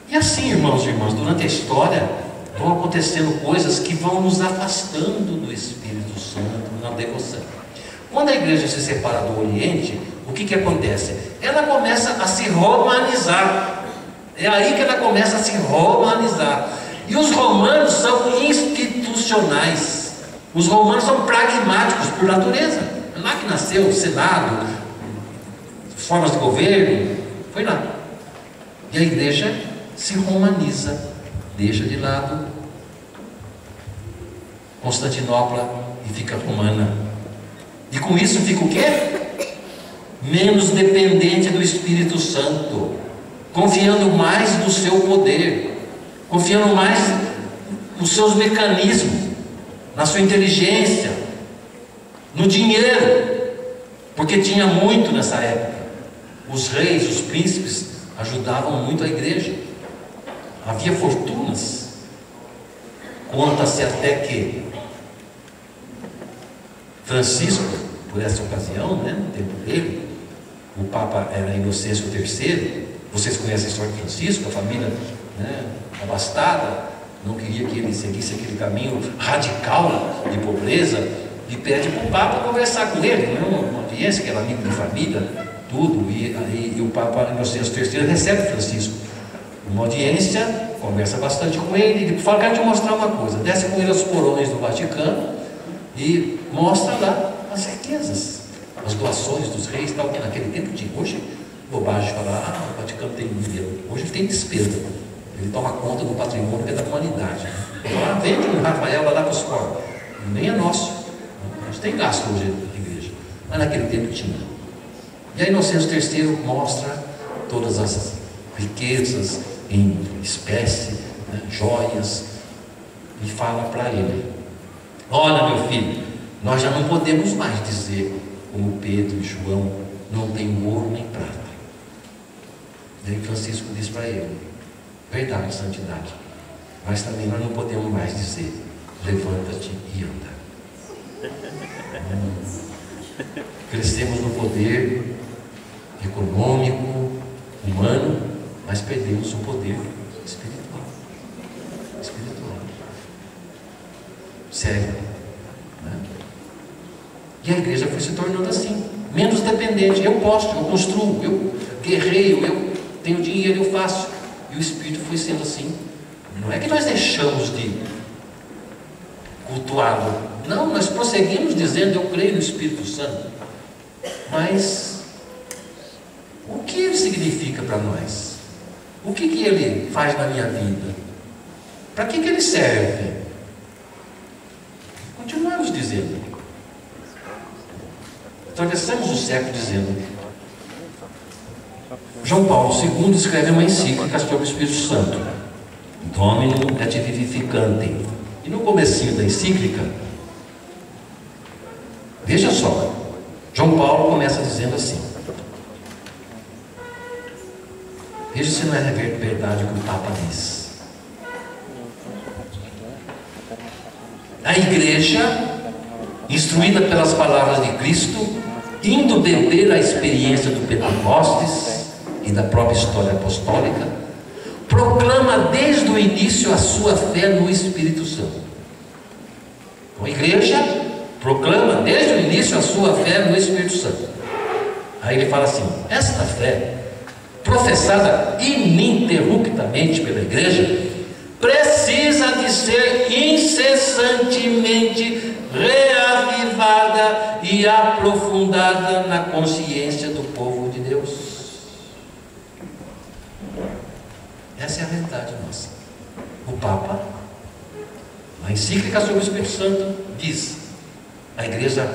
E assim, irmãos e irmãs, durante a história vão acontecendo coisas que vão nos afastando do Espírito Santo na devoção. Quando a igreja se separa do Oriente, o que acontece? Ela começa a se romanizar. É aí que ela começa a se romanizar. E os romanos são institucionais. Os romanos são pragmáticos por natureza. É lá que nasceu o Senado, formas de governo, foi lá. E a igreja se romaniza, deixa de lado Constantinopla e fica romana. E com isso fica o quê? Menos dependente do Espírito Santo, confiando mais no seu poder, confiando mais nos seus mecanismos, na sua inteligência, no dinheiro, porque tinha muito nessa época. Os reis, os príncipes ajudavam muito a igreja. Havia fortunas Conta-se até que Francisco, por essa ocasião, né, no tempo dele, o Papa era Inocêncio III. Vocês conhecem a história de Francisco, a família, né, abastada, não queria que ele seguisse aquele caminho radical de pobreza, e pede para o Papa conversar com ele, uma audiência, que era amigo de família, tudo, e o Papa Inocêncio III recebe Francisco, uma audiência, conversa bastante com ele, e fala: quero te mostrar uma coisa, desce com ele aos porões do Vaticano e mostra lá as riquezas, as doações dos reis, tal, que naquele tempo tinha. Hoje, bobagem falar: o Vaticano tem dinheiro. Hoje ele tem despesa, ele toma conta do patrimônio que é da humanidade. Vende um Rafael lá para os pobres, nem é nosso. A gente tem gasto hoje na igreja, mas naquele tempo tinha. E a Inocêncio III mostra todas as riquezas em espécie, né, joias, e fala para ele: olha, meu filho, nós já não podemos mais dizer como Pedro e João, não tem ouro nem prata. E aí Francisco diz para ele: verdade, santidade, mas também nós não podemos mais dizer levanta-te e anda. Crescemos no poder econômico, humano, mas perdemos o poder espiritual. Sério, né? E a igreja foi se tornando assim, menos dependente. Eu posso, eu construo, eu guerreio, eu tenho dinheiro, eu faço. E o Espírito foi sendo assim. Não é que nós deixamos de cultuá-lo, não, nós prosseguimos dizendo: eu creio no Espírito Santo. Mas o que ele significa para nós? O que ele faz na minha vida? Para que ele serve? Continuamos dizendo. Atravessamos o século dizendo. João Paulo II escreve uma encíclica sobre o Espírito Santo, Dominum et Vivificante. E no comecinho da encíclica, veja só, João Paulo começa dizendo assim. Veja se não é verdade o que o Papa diz. A igreja, instruída pelas palavras de Cristo, indo beber a experiência do Pentecostes e da própria história apostólica, proclama desde o início a sua fé no Espírito Santo. Então, a igreja proclama desde o início a sua fé no Espírito Santo. Aí ele fala assim: esta fé, professada ininterruptamente pela igreja, precisa de ser incessantemente reavivada e aprofundada na consciência do povo de Deus. Essa é a verdade nossa. O Papa, na encíclica sobre o Espírito Santo, diz: a igreja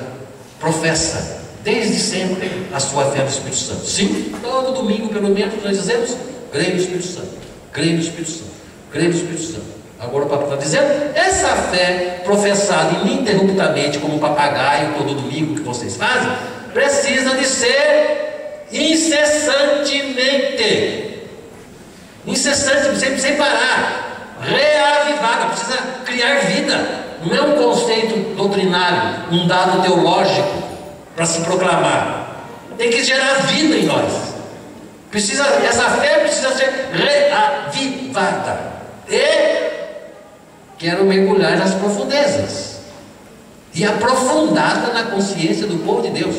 professa desde sempre a sua fé no Espírito Santo. Sim, todo domingo pelo menos nós dizemos: creio no Espírito Santo, creio no Espírito Santo, creio no Espírito Santo. Agora o Papa está dizendo: essa fé professada ininterruptamente como um papagaio todo domingo que vocês fazem, precisa de ser incessantemente, sem parar, reavivada, precisa criar vida. Não é um conceito doutrinário, um dado teológico para se proclamar. Tem que gerar vida em nós. Essa fé precisa ser reavivada. E quero mergulhar nas profundezas e aprofundada na consciência do povo de Deus.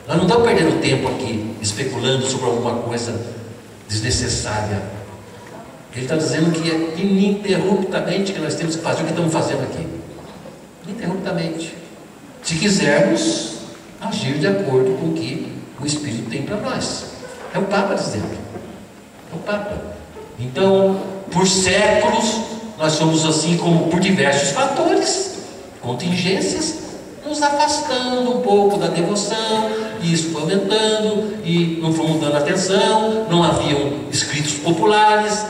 Nós não estamos perdendo tempo aqui especulando sobre alguma coisa desnecessária. Ele está dizendo que é ininterruptamente que nós temos que fazer o que estamos fazendo aqui. Ininterruptamente. Se quisermos agir de acordo com o que o Espírito tem para nós. É o Papa dizendo. É o Papa. Então, por séculos, nós somos assim, como por diversos fatores, contingências, nos afastando um pouco da devoção, e isso foi aumentando, e não fomos dando atenção, não haviam escritos populares.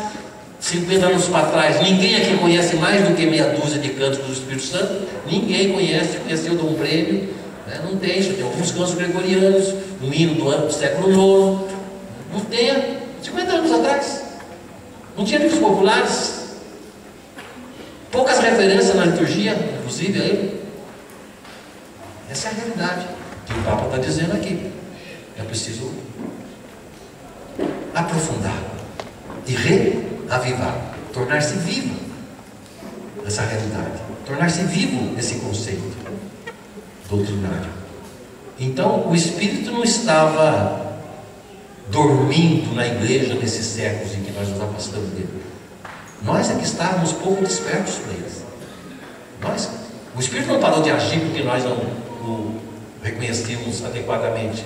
50 anos para trás, ninguém aqui conhece mais do que meia dúzia de cantos do Espírito Santo. Ninguém conheceu de um prêmio, né? Não tem, só tem alguns cantos gregorianos, um hino do século IX. Não tem, 50 anos atrás. Não tinha livros populares. Poucas referências na liturgia, inclusive a ele. Essa é a realidade que o Papa está dizendo aqui. É preciso aprofundar e reavivar, tornar-se vivo essa realidade, tornar-se vivo esse conceito doutrinário. Então, o Espírito não estava dormindo na igreja nesses séculos em que nós nos afastamos dele. Nós é que estávamos pouco despertos para eles. O Espírito não parou de agir porque nós não o reconhecíamos adequadamente.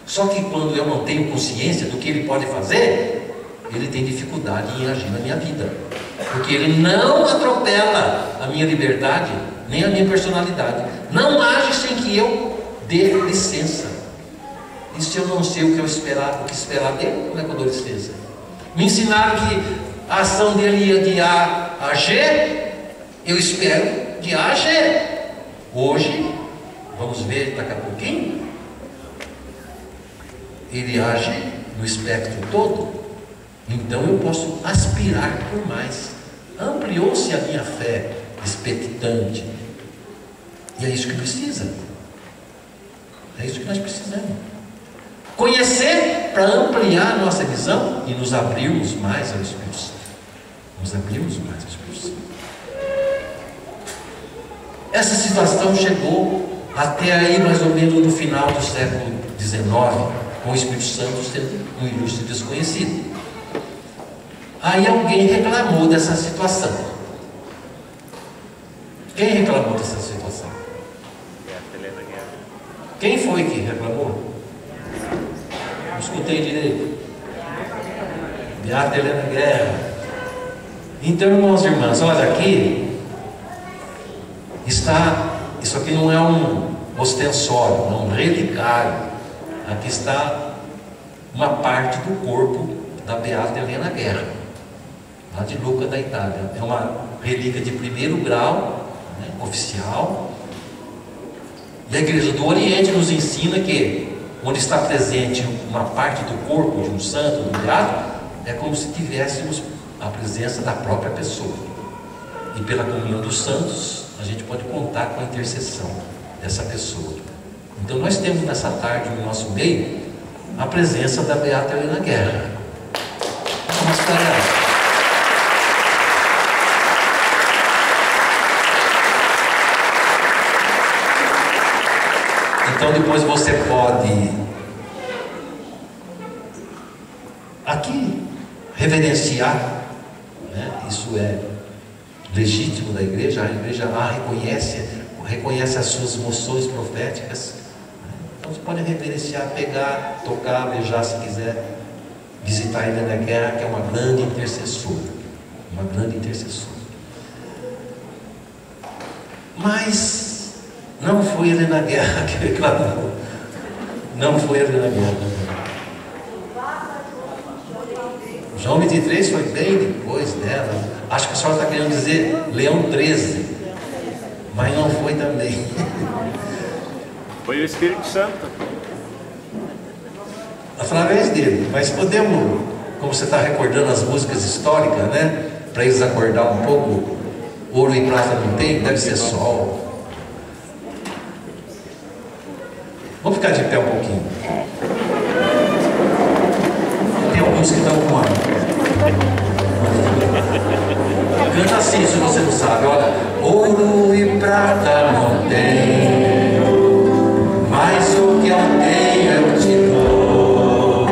Só que quando eu não tenho consciência do que ele pode fazer, ele tem dificuldade em agir na minha vida, porque ele não atropela a minha liberdade, nem a minha personalidade. Não age sem que eu dê licença. E se eu não sei o que esperar dele, como é que eu dou licença? Me ensinaram que a ação dele ia de A a G, eu espero de A a G. Hoje, vamos ver daqui a pouquinho, ele age no espectro todo. Então eu posso aspirar por mais. Ampliou-se a minha fé expectante. E é isso que precisa. É isso que nós precisamos. Conhecer para ampliar a nossa visão e nos abrirmos mais ao Espírito Santo. Nos abrirmos mais ao Espírito Santo. Essa situação chegou até aí mais ou menos no final do século XIX, com o Espírito Santo sendo um ilustre desconhecido. Aí alguém reclamou dessa situação. Quem reclamou dessa situação? Quem foi que reclamou? Não escutei direito. Beata Helena Guerra. Então, irmãos e irmãs, olha aqui. Isso aqui não é um ostensório, não é um relicário. Aqui está uma parte do corpo da Beata Helena Guerra, lá de Lucca, da Itália. É uma relíquia de primeiro grau, né, oficial. E a Igreja do Oriente nos ensina que onde está presente uma parte do corpo de um santo, de um beato, é como se tivéssemos a presença da própria pessoa. E pela comunhão dos santos, a gente pode contar com a intercessão dessa pessoa. Então nós temos nessa tarde no nosso meio a presença da Beata Helena Guerra. Vamos para ela. Então depois você pode aqui reverenciar, né? Isso é legítimo da igreja. A igreja lá reconhece as suas moções proféticas. Então você pode reverenciar, pegar, tocar, beijar se quiser, visitar a Helena Guerra, que é uma grande intercessora. Uma grande intercessora. Mas não foi Helena Guerra que reclamou. Não foi Helena Guerra. João 23 foi bem depois dela. Acho que a senhora está querendo dizer Leão 13. Mas não foi também. Foi o Espírito Santo. Através dele. Mas podemos, como você está recordando as músicas históricas, né? Para eles acordar um pouco. Ouro e prata não tem, deve ser sol. Vamos ficar de pé um pouquinho. Tem alguns que estão com ar. Canta assim, se você não sabe. Olha, ouro e prata não tenho, mas o que eu tenho eu te dou.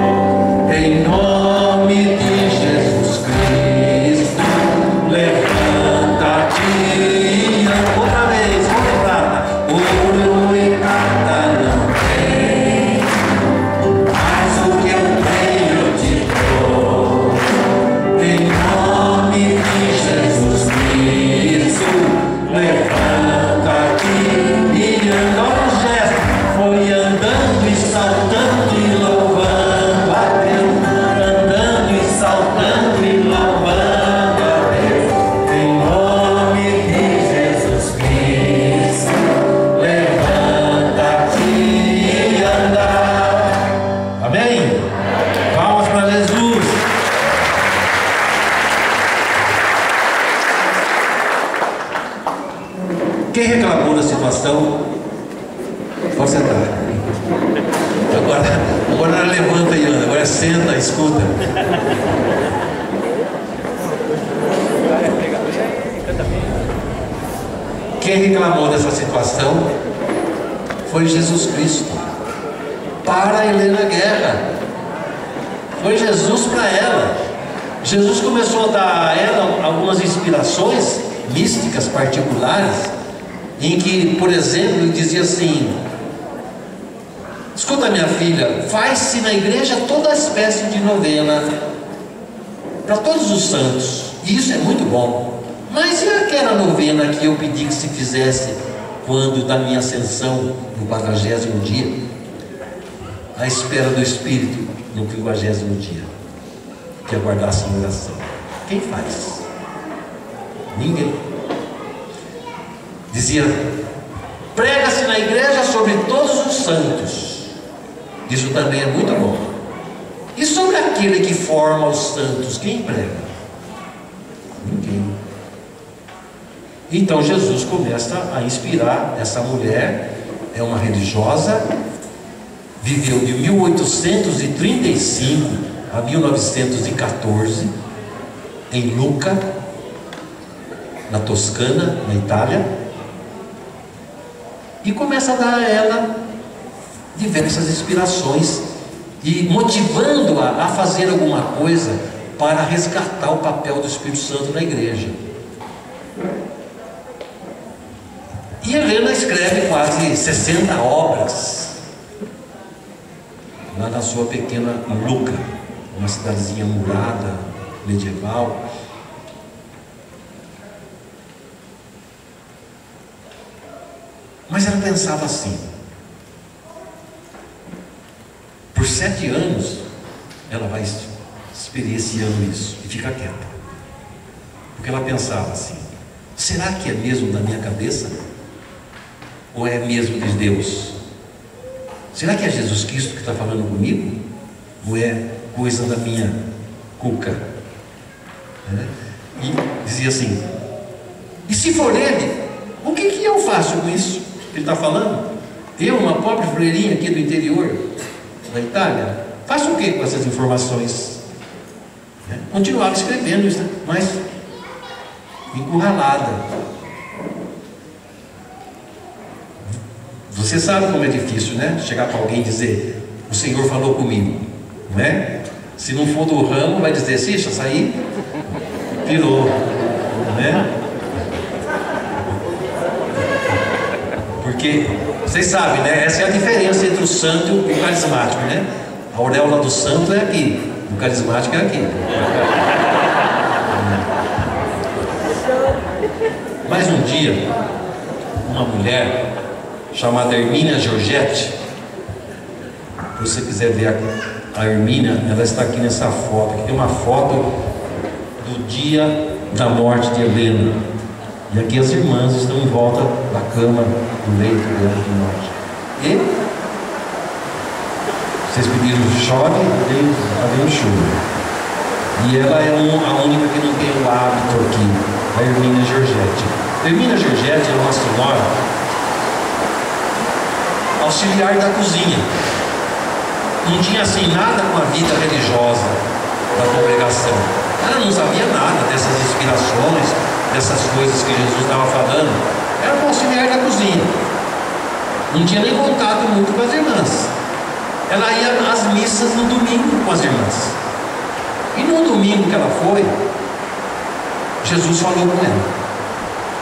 Em nome de Jesus Cristo, levanta-te. Outra vez, ouro e prata. Ouro e prata não tenho, mas o que eu tenho eu te dou. Em nome de Jesus Cristo, levanta-te. Pode sentar. Agora ela levanta e anda. Agora senta, escuta. Quem reclamou dessa situação foi Jesus Cristo. Para Helena Guerra. Foi Jesus para ela. Jesus começou a dar a ela algumas inspirações místicas particulares, em que, por exemplo, ele dizia assim: escuta, minha filha, faz-se na igreja toda espécie de novena para todos os santos, e isso é muito bom. Mas e aquela novena que eu pedi que se fizesse quando da minha ascensão, no 40º dia, à espera do Espírito, no 50º dia, que aguardasse em oração? Quem faz? Ninguém. Dizia: prega-se na igreja sobre todos os santos. Isso também é muito bom. E sobre aquele que forma os santos, quem prega? Ninguém. Então Jesus começa a inspirar essa mulher. É uma religiosa, viveu de 1835 a 1914 em Lucca, na Toscana, na Itália, e começa a dar a ela diversas inspirações e motivando-a a fazer alguma coisa para resgatar o papel do Espírito Santo na igreja. E Helena escreve quase 60 obras lá na sua pequena Lucca, uma cidadezinha murada, medieval. Mas ela pensava assim: por 7 anos ela vai experienciando isso e fica quieta, porque ela pensava assim: será que é mesmo da minha cabeça? Ou é mesmo de Deus? Será que é Jesus Cristo que está falando comigo? Ou é coisa da minha cuca? E dizia assim: e se for ele, o que eu faço com isso que ele está falando? Eu, uma pobre freirinha aqui do interior da Itália, faço o que com essas informações? Continuava escrevendo isso, mas encurralada. Você sabe como é difícil, né? Chegar para alguém e dizer: o Senhor falou comigo, não é? Se não for do ramo, vai dizer: xixa, isso aí pirou, né? Porque vocês sabem, né? Essa é a diferença entre o santo e o carismático, né? A auréola do santo é aqui, o carismático é aqui. Mas um dia, uma mulher chamada Hermínia Giorgetti, se você quiser ver a Hermínia, ela está aqui nessa foto. Aqui tem uma foto do dia da morte de Helena, e aqui as irmãs estão em volta da cama, do leito dela de morte. E vocês pediram chove, está vendo chuva. E ela é a única que não tem o hábito aqui, a Hermínia Giorgetti. Hermínia Giorgetti é uma senhora auxiliar da cozinha. Não tinha assim nada com a vida religiosa da congregação. Ela não sabia nada dessas inspirações, dessas coisas que Jesus estava falando. Era uma auxiliar da cozinha. Não tinha nem contato muito com as irmãs. Ela ia às missas no domingo com as irmãs. E no domingo que ela foi, Jesus falou com ela.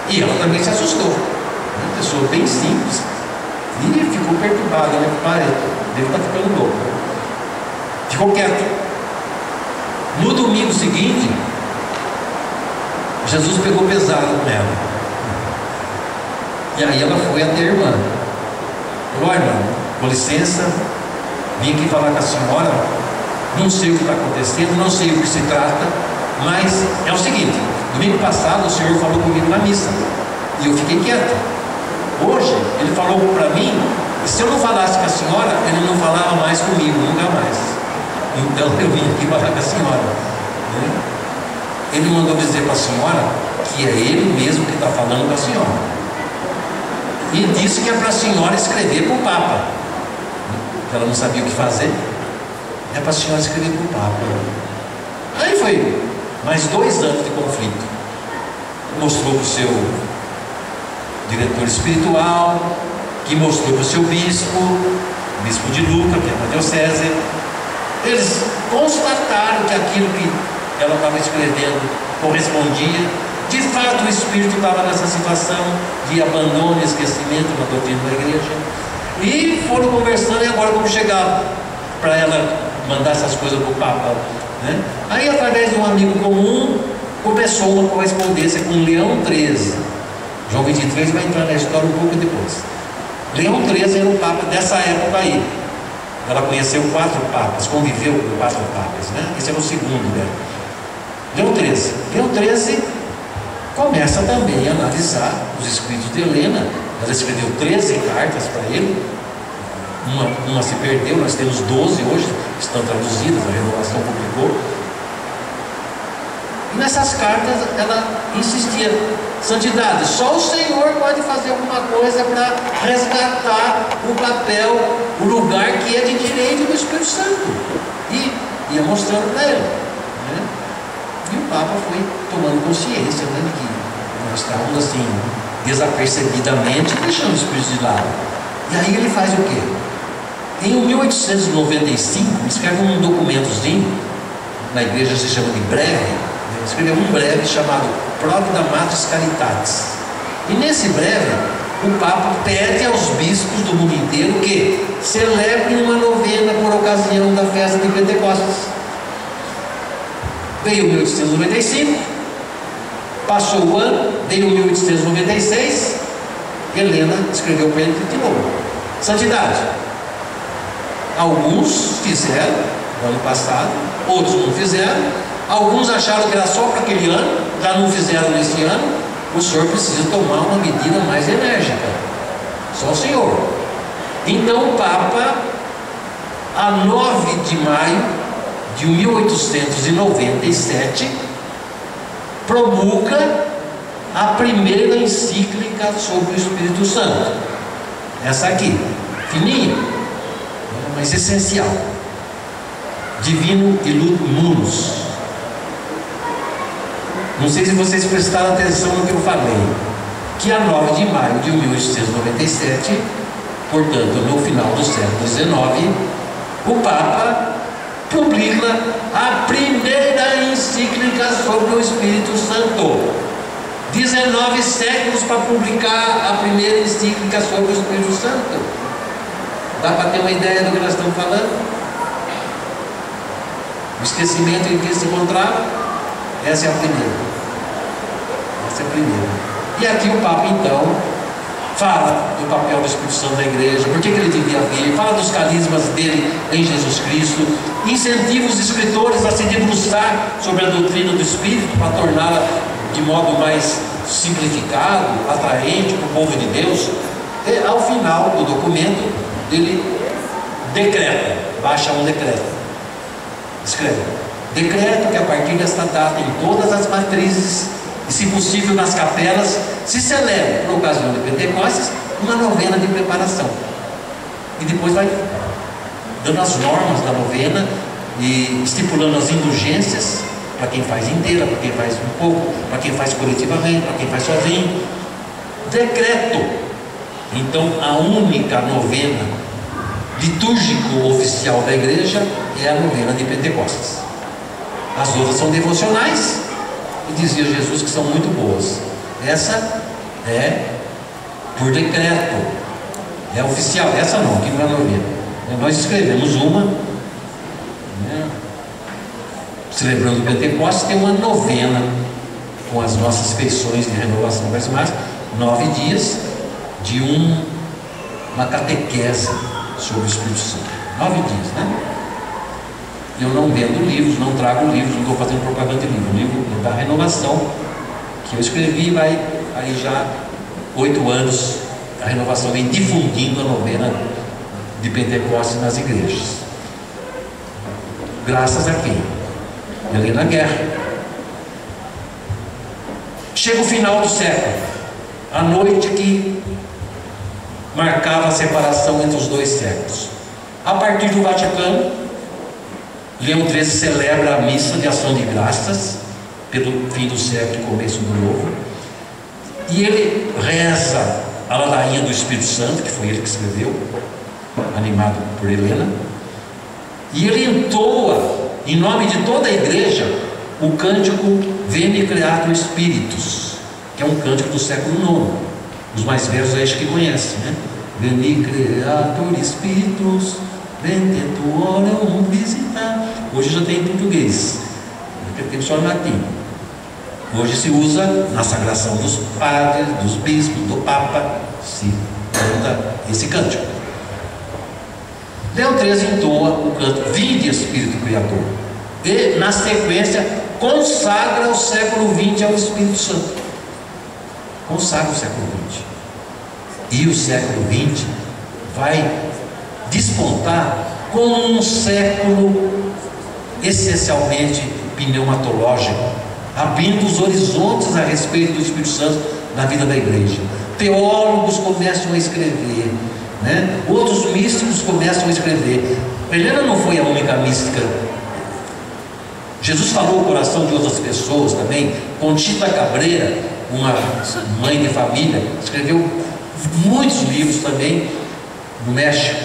E ela também se assustou. Uma pessoa bem simples. E ficou perturbada, né? Pai, deve estar ficando louco. Ficou quieto. No domingo seguinte, Jesus pegou pesado com ela. E aí ela foi até a irmã. Falou: irmã, com licença, vim aqui falar com a senhora. Não sei o que está acontecendo, não sei o que se trata, mas é o seguinte: domingo passado o senhor falou comigo na missa e eu fiquei quieto. Hoje ele falou para mim, e se eu não falasse com a senhora, ele não falava mais comigo, nunca mais. Então eu vim aqui falar com a senhora, né? Ele mandou dizer para a senhora que é ele mesmo que está falando com a senhora. e disse que é para a senhora escrever para o Papa. Ela não sabia o que fazer. É para a senhora escrever para o Papa. Aí foi mais 2 anos de conflito. Mostrou para o seu diretor espiritual, que mostrou para o seu bispo de Lucca, que é uma diocese. Eles constataram que aquilo que ela estava escrevendo correspondia. De fato, o espírito estava nessa situação de abandono e esquecimento na doutrina da igreja. E foram conversando, e agora como chegar para ela mandar essas coisas para o Papa, né? Aí, através de um amigo comum, começou uma correspondência com Leão XIII. João 23 vai entrar na história um pouco depois. Leão XIII era o Papa dessa época aí. Ela conheceu 4 papas, conviveu com 4 papas, né? Esse era o segundo dela. Leão XIII. Leão XIII começa também a analisar os escritos de Helena. Ela escreveu 13 cartas para ele. Uma se perdeu, nós temos 12 hoje, estão traduzidas, a Renovação publicou. E nessas cartas ela insistia: santidade, só o Senhor pode fazer alguma coisa para resgatar o papel, o lugar que é de direito do Espírito Santo. E ia mostrando para ele, né? E o Papa foi tomando consciência, né, de que nós estávamos assim, desapercebidamente, deixando o Espírito de lado. E aí ele faz o quê? Em 1895, escreve um documentozinho, na igreja se chama de breve, escreveu um breve chamado Provida Matris Caritatis. E nesse breve, o Papa pede aos bispos do mundo inteiro que celebrem uma novena por ocasião da festa de Pentecostes. Veio 1895, passou o ano, veio 1896, Helena escreveu para ele de novo: santidade, alguns fizeram no ano passado, outros não fizeram, alguns acharam que era só para aquele ano, já não fizeram nesse ano. O senhor precisa tomar uma medida mais enérgica, só o senhor. Então o Papa, a 9 de maio de 1897, promulga a primeira encíclica sobre o Espírito Santo. Essa aqui, fininha, mas essencial: Divino Illud Munus. Não sei se vocês prestaram atenção no que eu falei, que a 9 de maio de 1897, portanto no final do século XIX, o Papa publica a primeira encíclica sobre o Espírito Santo. 19 séculos para publicar a primeira encíclica sobre o Espírito Santo. Dá para ter uma ideia do que nós estamos falando? O esquecimento em que se encontrava? Essa é a primeira. Essa é a primeira. E aqui o Papa então fala do papel do Espírito Santo na igreja, por que ele devia vir, fala dos carismas dele em Jesus Cristo, incentiva os escritores a se debruçar sobre a doutrina do Espírito para torná-la de modo mais simplificado, atraente para o povo de Deus. E ao final do documento ele decreta, baixa um decreto, escreve: decreto que a partir desta data em todas as matrizes e, se possível, nas capelas, se celebre, por ocasião de Pentecostes, uma novena de preparação. E depois vai dando as normas da novena e estipulando as indulgências para quem faz inteira, para quem faz um pouco, para quem faz coletivamente, para quem faz sozinho. Decreto. Então, a única novena litúrgico oficial da igreja é a novena de Pentecostes. As outras são devocionais, e dizia Jesus que são muito boas. Essa é por decreto, é oficial. Essa não, que não é novena. Nós escrevemos uma, né, celebrando o Pentecostes, tem uma novena com as nossas feições de renovação carismática, 9 dias de uma catequese sobre o Espírito Santo. 9 dias, né? Eu não vendo livros, não trago livros, não estou fazendo propaganda de livro. O livro da renovação que eu escrevi vai aí já 8 anos. A renovação vem difundindo a novena de Pentecostes nas igrejas. Graças a quem? Helena Guerra. Chega o final do século, a noite que marcava a separação entre os dois séculos. A partir do Vaticano, Leão XIII celebra a missa de ação de graças pelo fim do século e começo do novo, e ele reza a ladainha do Espírito Santo, que foi ele que escreveu, animado por Helena, e ele entoa em nome de toda a igreja o cântico Veni Creator Spiritus, que é um cântico do século IX. Os mais velhos acho que conhecem, né? Veni Creator Spiritus, ventetur orem visitar. Hoje já tem em português, tem só em latim. Hoje se usa na sagração dos padres, dos bispos, do Papa, se canta esse cântico. Leão XIII entoa o canto Vinde Espírito Criador, e na sequência consagra o século XX ao Espírito Santo. Consagra o século XX. E o século XX vai despontar como um século essencialmente pneumatológico, abrindo os horizontes a respeito do Espírito Santo na vida da igreja. Teólogos começam a escrever, né? Outros místicos começam a escrever. Helena não foi a única mística. Jesus falou o coração de outras pessoas também. Conchita Cabreira, uma mãe de família, escreveu muitos livros também no México.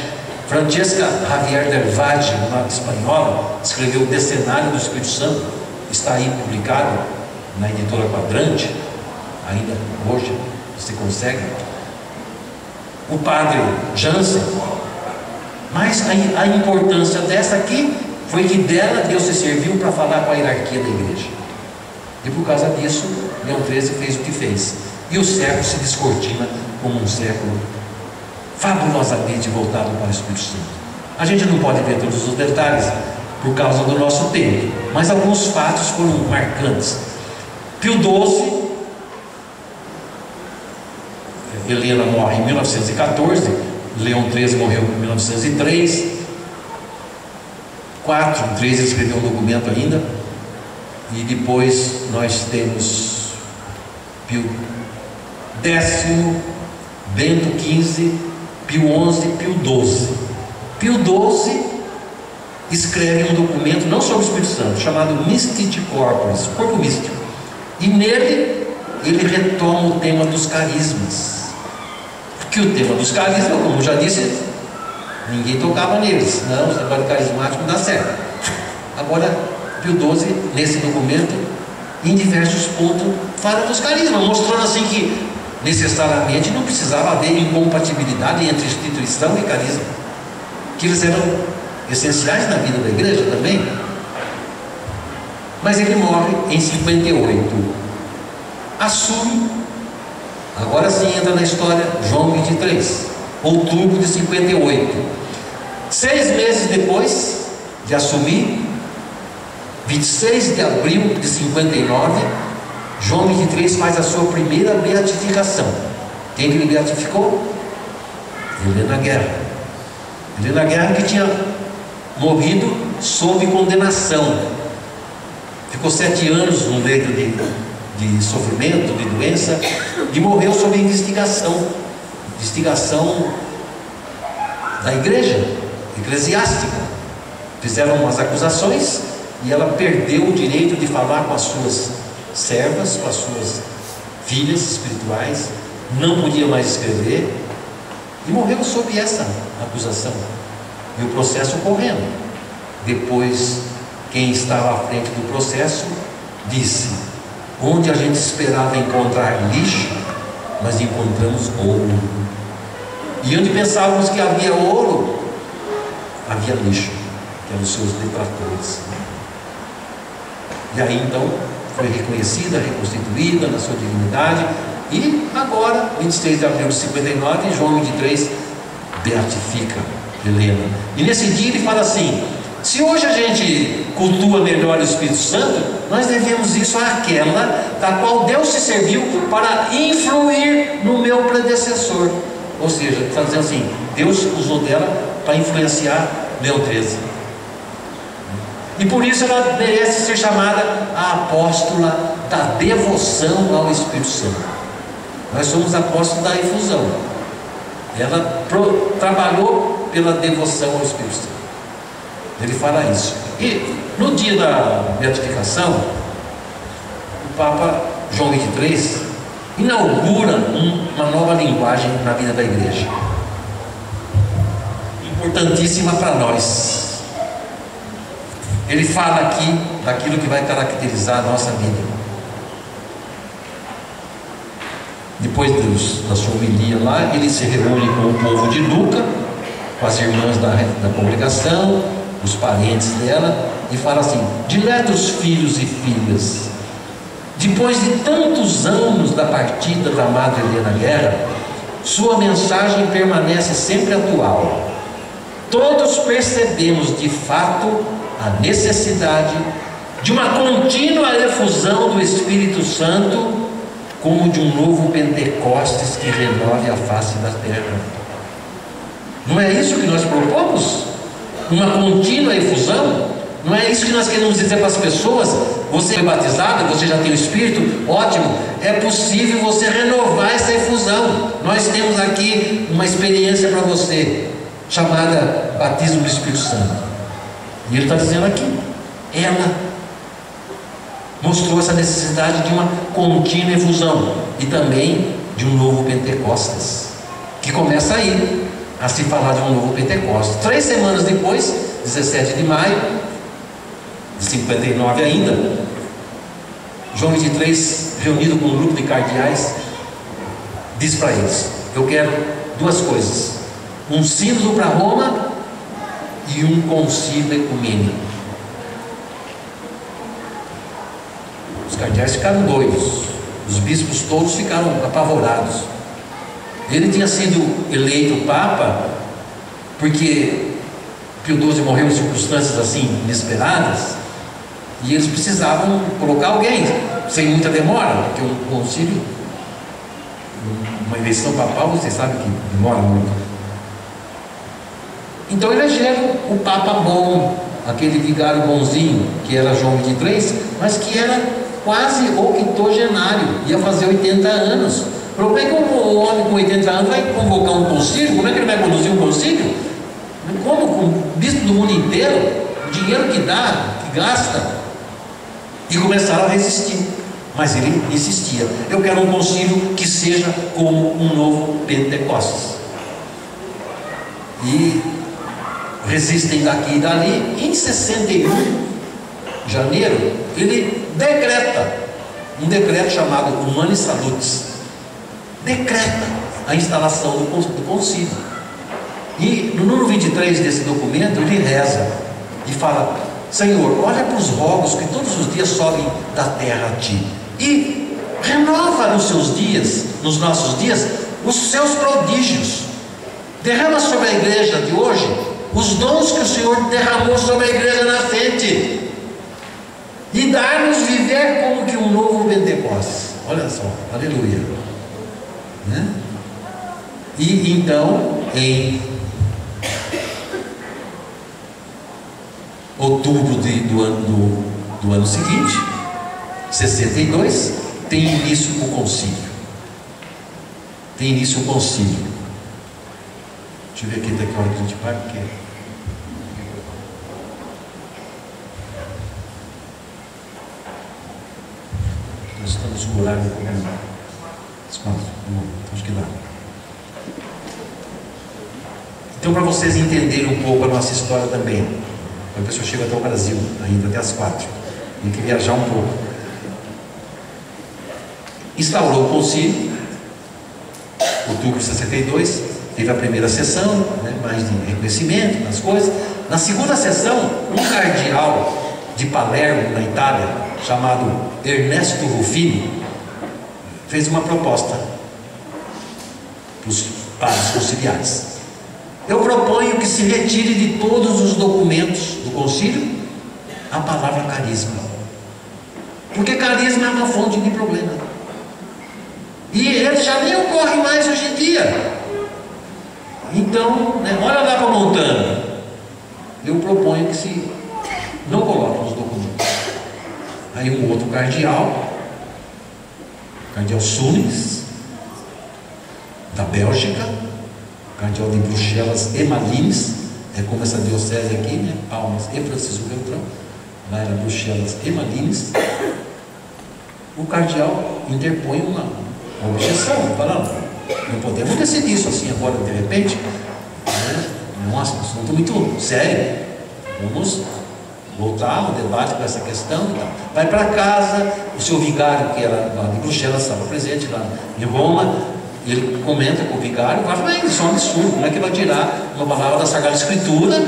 Francesca Javier del Valle, uma espanhola, escreveu o Decenário do Espírito Santo, está aí publicado na editora Quadrante, ainda hoje você consegue. O padre Jansen, mas a importância dessa aqui foi que dela Deus se serviu para falar com a hierarquia da igreja, e por causa disso Leão XIII fez o que fez, e o século se descortina como um século fabulosamente voltado para o Espírito Santo. A gente não pode ver todos os detalhes por causa do nosso tempo, mas alguns fatos foram marcantes. Pio XII, Helena morre em 1914, Leão XIII morreu em 1903, 13 escreveu um documento ainda, e depois nós temos Pio X, Bento XV, Pio XI, Pio XII. Pio XII escreve um documento não sobre o Espírito Santo, chamado Mystic Corporis, corpo místico, e nele ele retoma o tema dos carismas, porque o tema dos carismas, como já disse, ninguém tocava neles, não, esse negócio carismático não dá certo. Agora Pio XII, nesse documento, em diversos pontos, fala dos carismas, mostrando assim que necessariamente não precisava haver incompatibilidade entre instituição e carisma, que eles eram essenciais na vida da igreja também. Mas ele morre em 58. Assume, agora sim entra na história, João 23, outubro de 58. 6 meses depois de assumir, 26 de abril de 59, João 23 faz a sua primeira beatificação. Quem que ele beatificou? Helena Guerra. Helena Guerra, que tinha morrido sob condenação, ficou 7 anos no leito de sofrimento, de doença, e morreu sob investigação da igreja eclesiástica. Fizeram umas acusações e ela perdeu o direito de falar com as suas servas, com as suas filhas espirituais, não podia mais escrever, e morreu sob essa acusação, e o processo correndo. Depois, quem estava à frente do processo disse: onde a gente esperava encontrar lixo, nós encontramos ouro, e onde pensávamos que havia ouro, havia lixo, que eram os seus detratores. E aí então foi reconhecida, reconstituída na sua dignidade, e agora, 26 de abril de 59, João 23 beatifica Helena. E nesse dia ele fala assim: se hoje a gente cultua melhor o Espírito Santo, nós devemos isso àquela da qual Deus se serviu para influir no meu predecessor. Ou seja, está dizendo assim, Deus usou dela para influenciar Leão XIII. E por isso ela merece ser chamada a apóstola da devoção ao Espírito Santo. Nós somos apóstolos da efusão. ela trabalhou pela devoção ao Espírito Santo. Ele fala isso. E no dia da beatificação, o Papa João XXIII inaugura uma nova linguagem na vida da igreja, importantíssima para nós. Ele fala aqui daquilo que vai caracterizar a nossa vida. Depois da sua homilia lá, ele se reúne com o povo de Luca, com as irmãs da congregação, os parentes dela, e fala assim: diletos filhos e filhas, depois de tantos anos da partida da Madre Helena Guerra, sua mensagem permanece sempre atual. Todos percebemos de fato a necessidade de uma contínua efusão do Espírito Santo, como de um novo Pentecostes que renove a face da terra. Não é isso que nós propomos? Uma contínua efusão? Não é isso que nós queremos dizer para as pessoas? Você foi batizado, você já tem o Espírito, ótimo, é possível você renovar essa efusão. Nós temos aqui uma experiência para você, chamada batismo do Espírito Santo. E ele está dizendo aqui, ela mostrou essa necessidade de uma contínua efusão e também de um novo Pentecostes, que começa aí a se falar de um novo Pentecostes. 3 semanas depois, 17 de maio de 59 ainda, João XXIII, reunido com um grupo de cardeais, diz para eles: eu quero 2 coisas, um sínodo para Roma e um concílio ecumênico. Os cardeais ficaram doidos, os bispos todos ficaram apavorados. Ele tinha sido eleito Papa porque Pio XII morreu em circunstâncias assim inesperadas, e eles precisavam colocar alguém sem muita demora, porque um concílio, uma eleição papal, vocês sabem que demora muito. Então elegeram o Papa bom, aquele vigário bonzinho que era João XXIII, mas que era quase octogenário, ia fazer 80 anos. Como é que um homem com 80 anos vai convocar um concílio? Como é que ele vai conduzir um concílio? Como? Com o bispo do mundo inteiro, o dinheiro que dá, que gasta. E começaram a resistir, mas ele insistia: eu quero um concílio que seja como um novo Pentecostes. E resistem daqui e dali. Em 61, janeiro, ele decreta um decreto chamado Humani Salutis, decreta a instalação do concílio. E no número 23 desse documento ele reza e fala: Senhor, olha para os rogos que todos os dias sobem da terra a Ti, e renova nos seus dias, nos nossos dias, os seus prodígios. Derrama sobre a igreja de hoje os dons que o Senhor derramou sobre a igreja nascente, e dar-nos viver como que um novo Pentecostes. Olha só, aleluia, né? E então, em outubro do ano seguinte, 62, tem início o concílio. Deixa eu ver aqui daqui a hora que a gente vai, porque nós estamos com o horário acho que dá. Então, para vocês entenderem um pouco a nossa história também, a pessoa chega até o Brasil, ainda até as 4, tem que viajar um pouco. Instaurou o concílio, outubro de 62, teve a primeira sessão, né, mais de reconhecimento das coisas. Na segunda sessão, um cardeal de Palermo, na Itália, chamado Ernesto Ruffini, fez uma proposta para os padres conciliares: eu proponho que se retire de todos os documentos do concílio a palavra carisma, porque carisma é uma fonte de problema, e ele já nem ocorre mais hoje em dia. Então, né, olha lá para Montana, eu proponho que se não coloque nos documentos. Aí um outro cardeal Sunes, da Bélgica, cardeal de Bruxelas e Malines, é como essa diocese aqui, né? Palmas e Francisco Beltrão, lá era Bruxelas e Malines. O cardeal interpõe uma objeção, falando: não podemos decidir isso assim agora de repente, né? Nossa, um assunto muito sério, vamos voltar ao debate com essa questão. Vai para casa, o seu vigário, que era lá de Bruxelas, estava presente lá em Roma, ele comenta com o vigário, vai falar: isso é um absurdo, como é que vai tirar uma palavra da Sagrada Escritura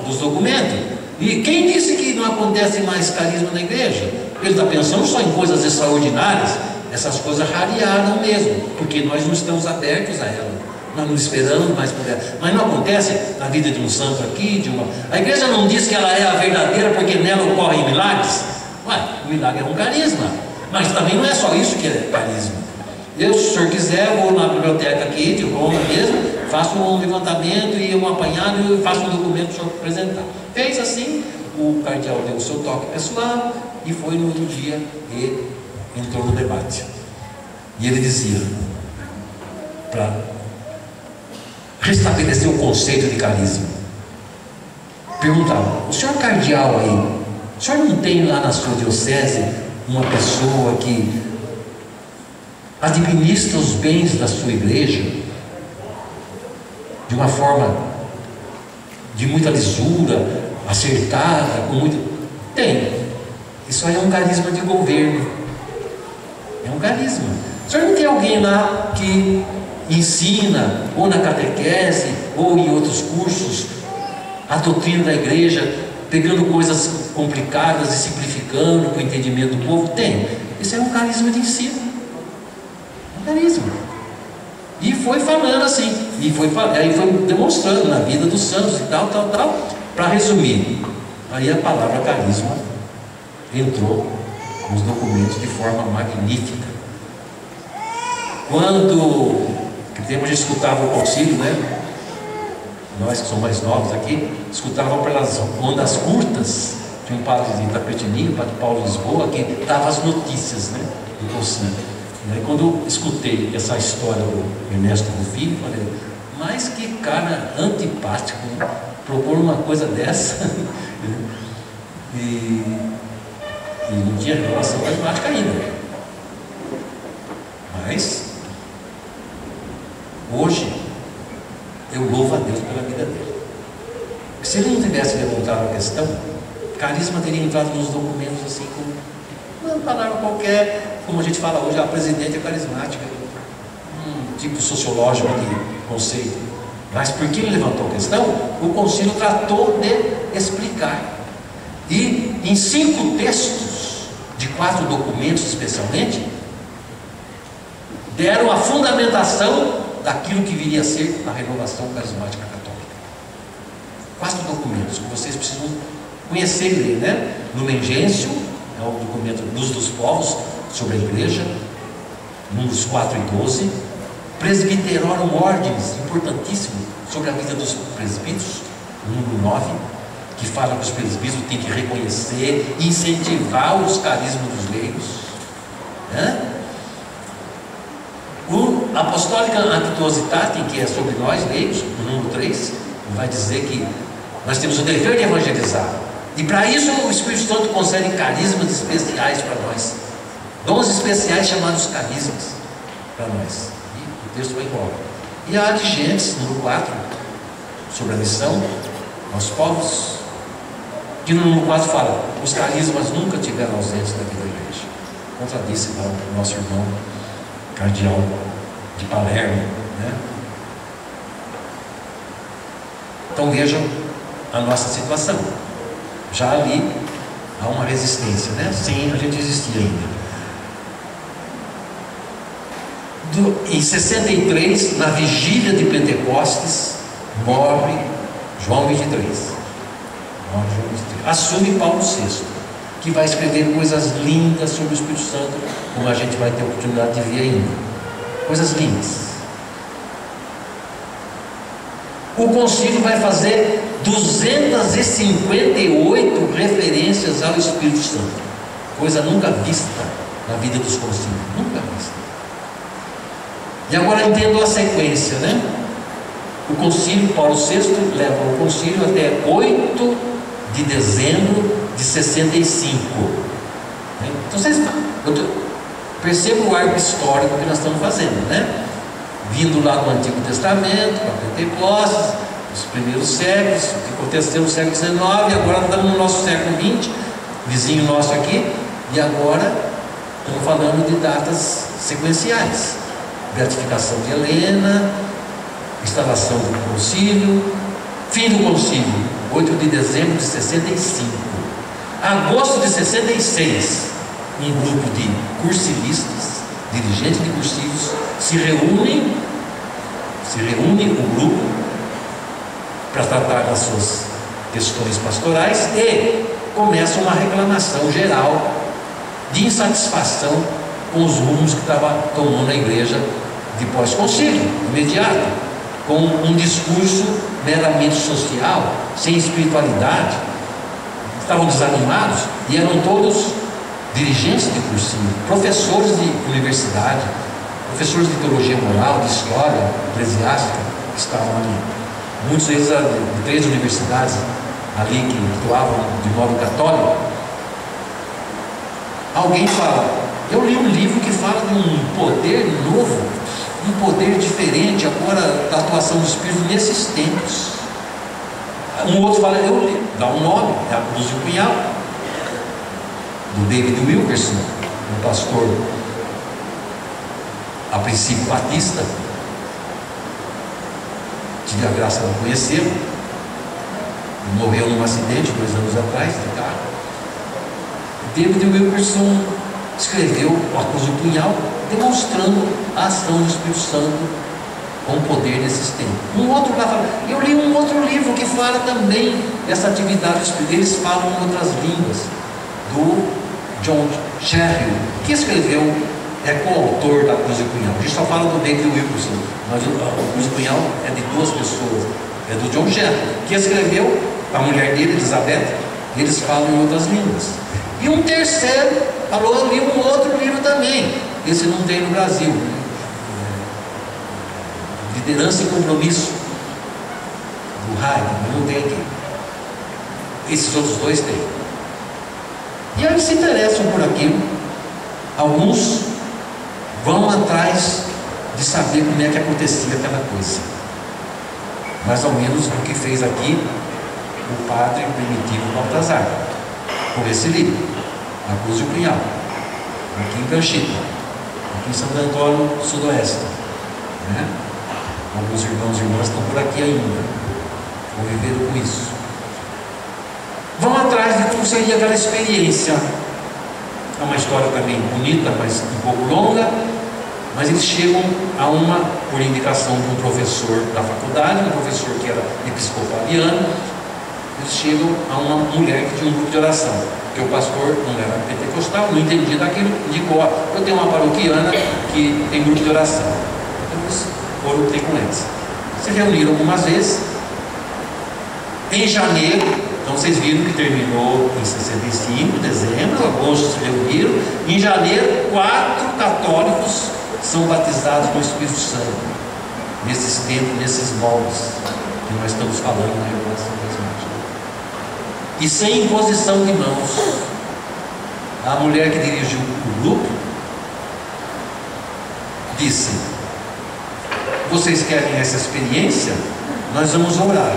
dos documentos? E quem disse que não acontece mais carisma na igreja? Ele está pensando só em coisas extraordinárias. Essas coisas rarearam mesmo, porque nós não estamos abertos a ela, nós não esperamos mais por ela. Mas não acontece na vida de um santo aqui, a igreja não diz que ela é a verdadeira porque nela ocorrem milagres. Ué, o milagre é um carisma, mas também não é só isso que é carisma. Eu, se o senhor quiser, vou na biblioteca aqui de Roma mesmo, faço um levantamento e um apanhado e faço um documento para o senhor apresentar. Fez assim, o cardeal deu o seu toque pessoal e foi no outro dia e entrou no debate. E ele dizia, para restabelecer o conceito de carisma, perguntava: o senhor cardeal aí, o senhor não tem lá na sua diocese uma pessoa que administra os bens da sua igreja de uma forma de muita lisura, acertada, com muito... Tem. Isso aí é um carisma de governo, é um carisma. O senhor não tem alguém lá que ensina, ou na catequese, ou em outros cursos, a doutrina da igreja, pegando coisas complicadas e simplificando para o entendimento do povo? Tem. Isso é um carisma de ensino, é um carisma. E foi falando assim, aí foi demonstrando na vida dos santos e tal. Para resumir, aí a palavra carisma entrou nos documentos de forma magnífica. Quando a gente escutava o concílio, né? Nós que somos mais novos aqui, escutávamos pelas ondas curtas. Tinha um padre de Itapetininga, o padre Paulo Lisboa, que dava as notícias, né, do concílio. E aí, quando eu escutei essa história do Ernesto Rufino, falei: mas que cara antipático, né? Propor uma coisa dessa. e não tinha revelação carismática ainda. Mas hoje eu louvo a Deus pela vida dele. Se ele não tivesse levantado a questão, carisma teria entrado nos documentos assim como uma palavra qualquer, como a gente fala hoje: a presidente é carismática, um tipo sociológico de conceito. Mas porque ele levantou a questão, o concílio tratou de explicar. E em 5 textos, de 4 documentos especialmente, deram a fundamentação daquilo que viria a ser a renovação carismática católica. 4 documentos que vocês precisam conhecer e ler, né? Lumen Gentium, é o documento Luz dos Povos sobre a Igreja, números 4 e 12. Presbyterorum Ordinis, importantíssimo, sobre a vida dos presbíteros, número 9, que fala que os presbíteros têm que reconhecer e incentivar os carismas dos leigos, né? O Apostólica Actuositatem, que é sobre nós, leigos, no número 3, vai dizer que nós temos o dever de evangelizar. E para isso o Espírito Santo concede carismas especiais para nós. Dons especiais chamados carismas para nós. E o texto vai embora. E a de Gênesis, número 4, sobre a missão aos povos, que no número 4 fala: os carismas nunca tiveram ausentes da vida da igreja. Contradisse lá o nosso irmão cardeal de Palermo, né? Então vejam a nossa situação. Já ali há uma resistência, né? Sem a gente existir ainda. Em 63, na vigília de Pentecostes, morre João 23. Assume Paulo VI, que vai escrever coisas lindas sobre o Espírito Santo, como a gente vai ter a oportunidade de ver ainda. Coisas lindas. O concílio vai fazer 258 referências ao Espírito Santo, coisa nunca vista na vida dos concílios, nunca vista. E agora entendo a sequência, né? O concílio, Paulo VI leva o concílio até 8 de dezembro de 65. Então vocês percebam o arco histórico que nós estamos fazendo, né? Vindo lá do Antigo Testamento, para Pentecostes, os primeiros séculos, o que aconteceu no século XIX, agora estamos no nosso século XX, vizinho nosso aqui, e agora estamos falando de datas sequenciais: beatificação de Helena, instalação do concílio, fim do concílio, 8 de dezembro de 65. Agosto de 66, um grupo de cursilistas, dirigentes de cursilhos, se reúne o grupo para tratar das suas questões pastorais e começa uma reclamação geral de insatisfação com os rumos que estava tomando a igreja de pós-concílio, imediato, com um discurso meramente social, sem espiritualidade. Estavam desanimados e eram todos dirigentes de cursinho, professores de universidade, professores de teologia moral, de história eclesiástica, que estavam ali. Muitos deles de 3 universidades ali que atuavam de modo católico. Alguém fala: eu li um livro que fala de um poder novo, um poder diferente agora da atuação do Espírito nesses tempos. Um outro fala: eu li, dá um nome, é a Cruz e o Punhal, do David Wilkerson, um pastor a princípio batista. Tive a graça de conhecê-lo. Ele morreu num acidente 2 anos atrás de carro. David Wilkerson escreveu a Cruz e o Punhal, demonstrando a ação do Espírito Santo com poder nesses tempos. Um outro lá fala: eu li um outro livro que fala também dessa atividade espiritual. Eles falam em outras línguas, do John Sherrill, que escreveu, é coautor da Cruz e Punhal. A gente só fala do David Wilkerson, mas a Cruz e Punhal é de 2 pessoas, é do John Sherrill, que escreveu, a mulher dele, Elizabeth, e eles falam em outras línguas. E um terceiro falou: eu li um outro livro também, esse não tem no Brasil, Liderança e Compromisso, do Heidegger, não tem aqui. Esses outros 2 têm. E aí eles se interessam por aquilo. Alguns vão atrás de saber como é que acontecia aquela coisa, mais ou menos o que fez aqui o padre Primitivo Baltazar, com esse livro, A Cruz e o Punhal, aqui em Canchita, aqui em Santo Antônio Sudoeste, né? Alguns irmãos e irmãs estão por aqui ainda, conviveram com isso. Vão atrás de como seria aquela experiência. É uma história também bonita, mas um pouco longa. Mas eles chegam a uma, por indicação de um professor da faculdade, um professor que era episcopaliano, eles chegam a uma mulher que tinha um grupo de oração, porque o pastor não era pentecostal, não entendia daquilo, indicou: eu tenho uma paroquiana que tem grupo de oração. Então eles foram ter com eles. Se reuniram algumas vezes. Em janeiro, então vocês viram que terminou em 65, dezembro, agosto se reuniram. Em janeiro, 4 católicos são batizados com o Espírito Santo, nesses tempos, nesses moldes que nós estamos falando na revelação carismática. E sem imposição de mãos. A mulher que dirigiu o grupo disse: vocês querem essa experiência? Nós vamos orar.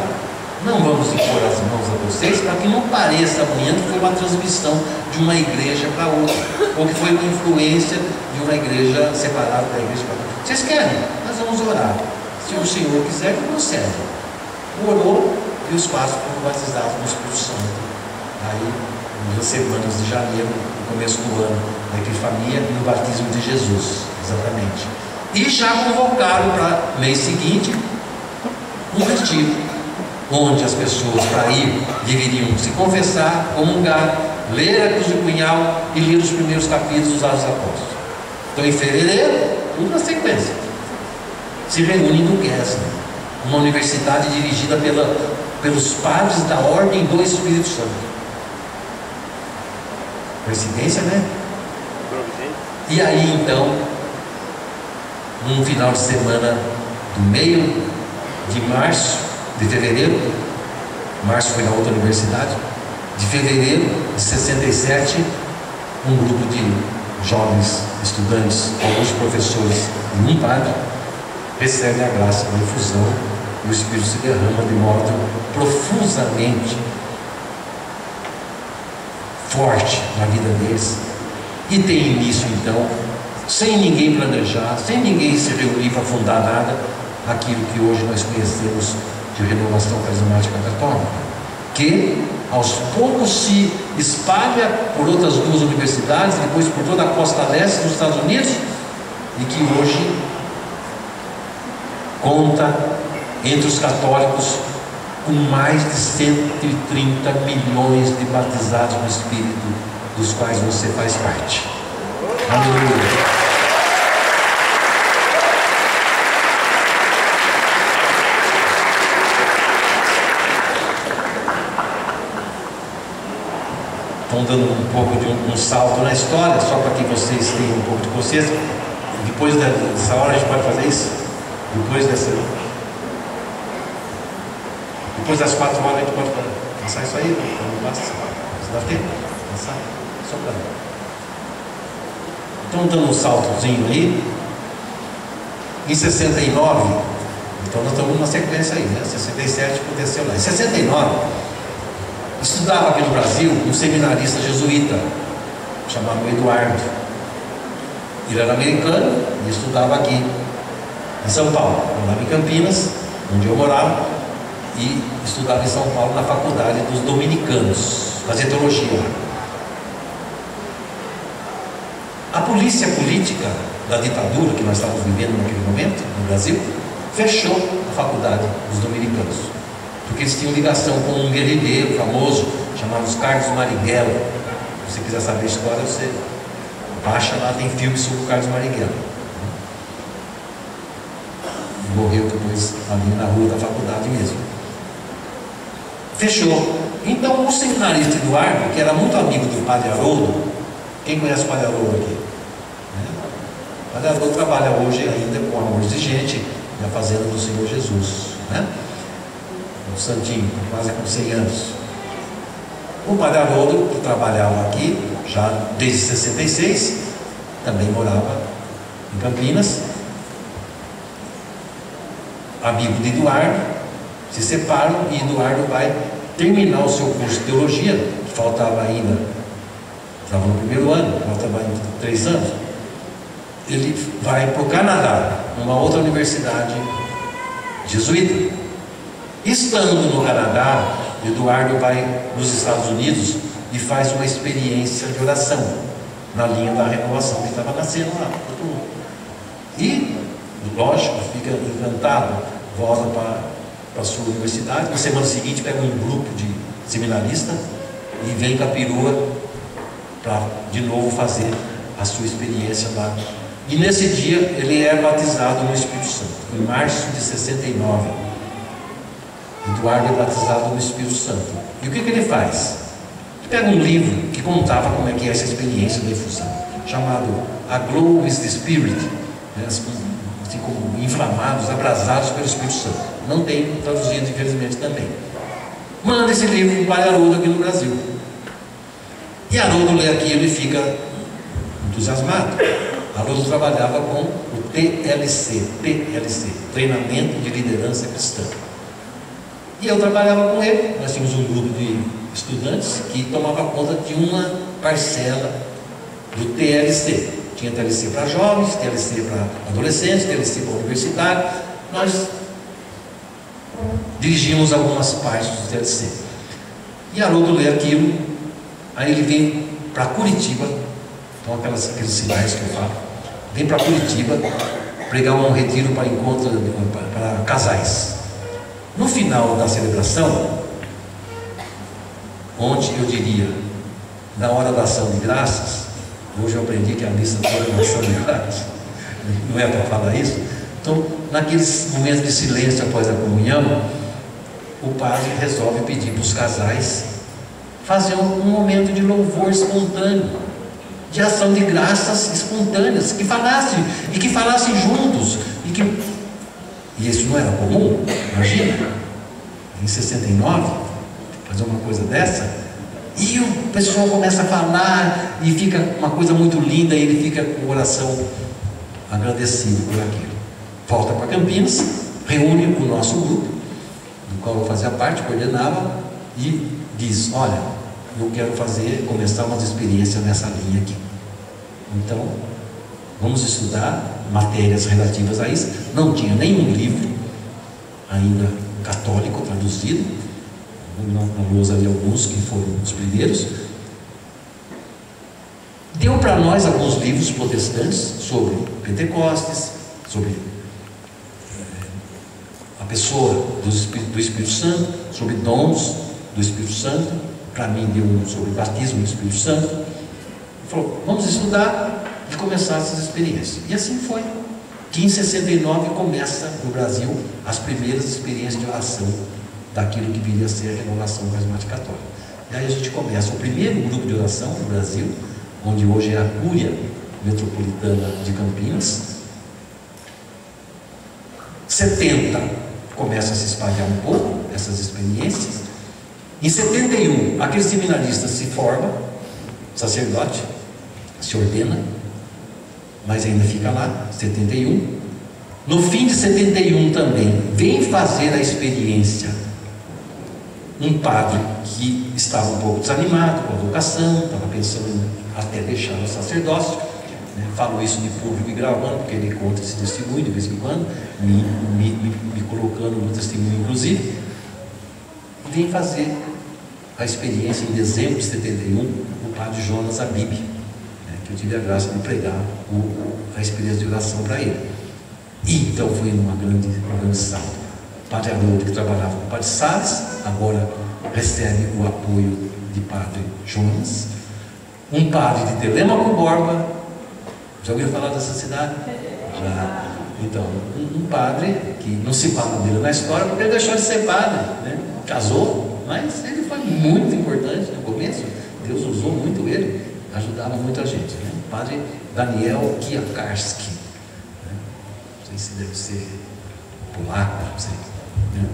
Não vamos impor as mãos a vocês para que não pareça amanhã que foi uma transmissão de uma igreja para outra, ou que foi uma influência de uma igreja separada da igreja para outra. Vocês querem? Nós vamos orar. Se o Senhor quiser, que procede. Orou e os 4 foram batizados no Espírito Santo. Aí, nas semanas de janeiro, no começo do ano, na Epifania e no batismo de Jesus, exatamente. E já convocaram para o mês seguinte um retiro, onde as pessoas para ir deveriam se confessar, comungar, ler a Cruz e o Punhal e ler os primeiros capítulos dos Atos dos Apóstolos. Então, em fevereiro, tudo na sequência, se reúne no Guesna, uma universidade dirigida pelos padres da Ordem do Espírito Santo. Coincidência, né? E aí, então, num final de semana do meio de fevereiro, março foi na outra universidade, de fevereiro de 67, um grupo de jovens estudantes, alguns professores e um padre, recebe a graça da infusão e o Espírito se derrama de modo profusamente forte na vida deles, e tem início então, sem ninguém planejar, sem ninguém se reunir para fundar nada, aquilo que hoje nós conhecemos de renovação carismática católica, que aos poucos se espalha por outras duas universidades, depois por toda a costa leste dos Estados Unidos, e que hoje conta entre os católicos com mais de 130 milhões de batizados no Espírito, dos quais você faz parte. Aleluia. Estão dando um pouco de um salto na história, só para que vocês tenham um pouco de consciência. Depois dessa hora a gente pode fazer isso? Depois das 4 horas a gente pode passar isso aí? Não passa? Você dá tempo? Passar? Só para. Então dando um saltozinho aí. Em 69, então nós estamos numa sequência aí, né? 67 aconteceu lá. Em 69, estudava aqui no Brasil um seminarista jesuíta chamado Eduardo. Ele era americano e estudava aqui em São Paulo. Morava em Campinas, onde eu morava, e estudava em São Paulo na faculdade dos dominicanos, fazia teologia. A polícia política da ditadura que nós estávamos vivendo naquele momento no Brasil fechou a faculdade dos dominicanos, porque eles tinham ligação com um guerrilheiro famoso chamado Carlos Marighella. Se você quiser saber a história, você baixa lá, tem filme sobre o Carlos Marighella. Morreu depois ali na rua da faculdade mesmo. Fechou. Então o seminarista Eduardo, que era muito amigo do padre Haroldo, quem conhece o padre Haroldo aqui? O padre Haroldo trabalha hoje ainda com Amor Exigente na fazenda do Senhor Jesus, né? Um santinho, quase com 100 anos. O padre Haroldo, que trabalhava aqui já desde 66, também morava em Campinas, amigo de Eduardo, se separam e Eduardo vai terminar o seu curso de teologia, que faltava ainda, estava no primeiro ano, faltava ainda 3 anos. Ele vai para o Canadá, numa outra universidade jesuíta. Estando no Canadá, Eduardo vai nos Estados Unidos e faz uma experiência de oração na linha da renovação que estava nascendo lá. E, lógico, fica encantado, volta para a sua universidade. Na semana seguinte pega um grupo de seminaristas e vem em Capirua para de novo fazer a sua experiência lá. E nesse dia ele é batizado no Espírito Santo, em março de 69. Eduardo é batizado no Espírito Santo. E o que ele faz? Ele pega um livro que contava como é que é essa experiência da infusão, chamado A Glow with the Spirit, né? Assim como inflamados, abrasados pelo Espírito Santo. Não tem traduzido, infelizmente, também. Manda esse livro para Haroldo aqui no Brasil. E Haroldo lê aquilo e fica entusiasmado. Haroldo trabalhava com o TLC, Treinamento de Liderança Cristã. E eu trabalhava com ele. Nós tínhamos um grupo de estudantes que tomava conta de uma parcela do TLC. Tinha TLC para jovens, TLC para adolescentes, TLC para universitários. Nós dirigimos algumas partes do TLC. E Haroldo lê aquilo, aí ele vem para Curitiba, então aqueles sinais que eu falo, vem para Curitiba pregar um retiro para encontro para casais. No final da celebração, onde eu diria, na hora da ação de graças, hoje eu aprendi que a missa toda é uma ação de graças, não é para falar isso. Então, naqueles momentos de silêncio após a comunhão, o padre resolve pedir para os casais fazer um momento de louvor espontâneo, de ação de graças espontâneas, que falassem juntos, e que E isso não era comum, imagina, em 69, fazer uma coisa dessa, e o pessoal começa a falar, e fica uma coisa muito linda, e ele fica com o coração agradecido por aquilo. Volta para Campinas, reúne o nosso grupo, do qual eu fazia parte, coordenava, e diz: olha, eu quero começar umas experiências nessa linha aqui. Então, vamos estudar matérias relativas a isso. Não tinha nenhum livro ainda católico traduzido. Na lousa ali alguns que foram os primeiros. Deu para nós alguns livros protestantes sobre Pentecostes, sobre a pessoa do Espírito Santo, sobre dons do Espírito Santo. Para mim deu um sobre o batismo do Espírito Santo. Ele falou: vamos estudar e começar essas experiências. E assim foi, que em 69 começa no Brasil as primeiras experiências de oração daquilo que viria a ser a renovação carismática católica. E aí a gente começa o primeiro grupo de oração no Brasil, onde hoje é a Cúria Metropolitana de Campinas. 70 começa a se espalhar um pouco essas experiências. Em 71 aquele seminarista se forma sacerdote, se ordena, mas ainda fica lá. 71, no fim de 71 também vem fazer a experiência um padre que estava um pouco desanimado com a vocação, estava pensando em até deixar o sacerdócio, né? Falo isso de público e gravando, porque ele conta esse testemunho de vez em quando, me colocando no testemunho inclusive. E vem fazer a experiência em dezembro de 71 o padre Jonas Abib, que eu tive a graça de pregar a experiência de oração para ele. E então foi um grande salto. O padre Haroldo, que trabalhava com o padre Salles, agora recebe o apoio de padre Jonas. Um padre de Telêmaco Borba, já ouviu falar dessa cidade? Já. Então, um padre que não se fala dele na história porque ele deixou de ser padre, né? Casou, mas ele foi muito importante no começo. Deus usou muito ele, ajudava muita gente, né? O padre Daniel Kiakarski, né? Não sei se deve ser polaco, não sei, né?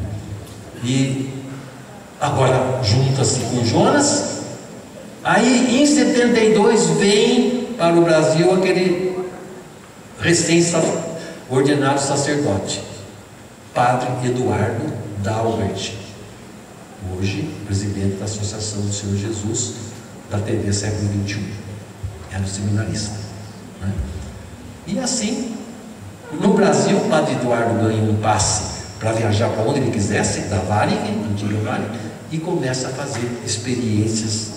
E agora junta-se com Jonas. Aí em 72 vem para o Brasil aquele recém-ordenado sacerdote, padre Eduardo Dalbert, hoje presidente da Associação do Senhor Jesus da TV Século XXI, era um seminarista, né? E assim, no Brasil, o padre Eduardo ganha um passe para viajar para onde ele quisesse, da Varig, antiga Varig, e começa a fazer experiências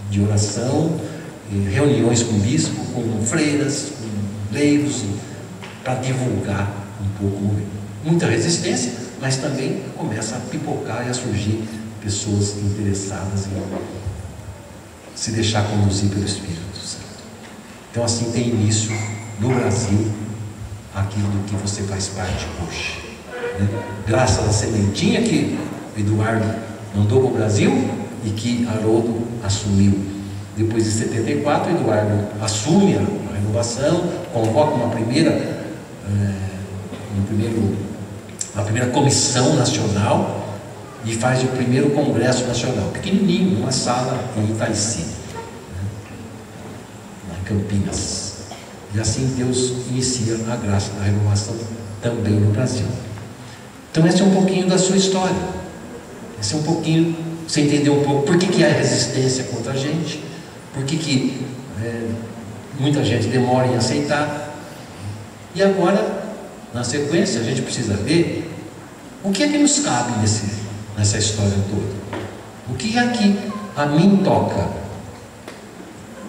de oração, reuniões com o bispo, com freiras, com leigos, para divulgar um pouco o movimento. Muita resistência, mas também começa a pipocar e a surgir pessoas interessadas em se deixar conduzir pelo Espírito Santo. Então assim tem início no Brasil aquilo do que você faz parte hoje, né? Graças à sementinha que Eduardo mandou para o Brasil e que Haroldo assumiu. Depois de 74, Eduardo assume a renovação, convoca uma primeira comissão nacional e faz o primeiro congresso nacional, pequenininho, numa sala em Itaici, né? Em Campinas. E assim Deus inicia a graça da renovação também no Brasil. Então esse é um pouquinho da sua história. Esse é um pouquinho, você entendeu um pouco por que há resistência contra a gente, por que muita gente demora em aceitar. E agora, na sequência, a gente precisa ver o que é que nos cabe nessa história toda. O que é que a mim toca?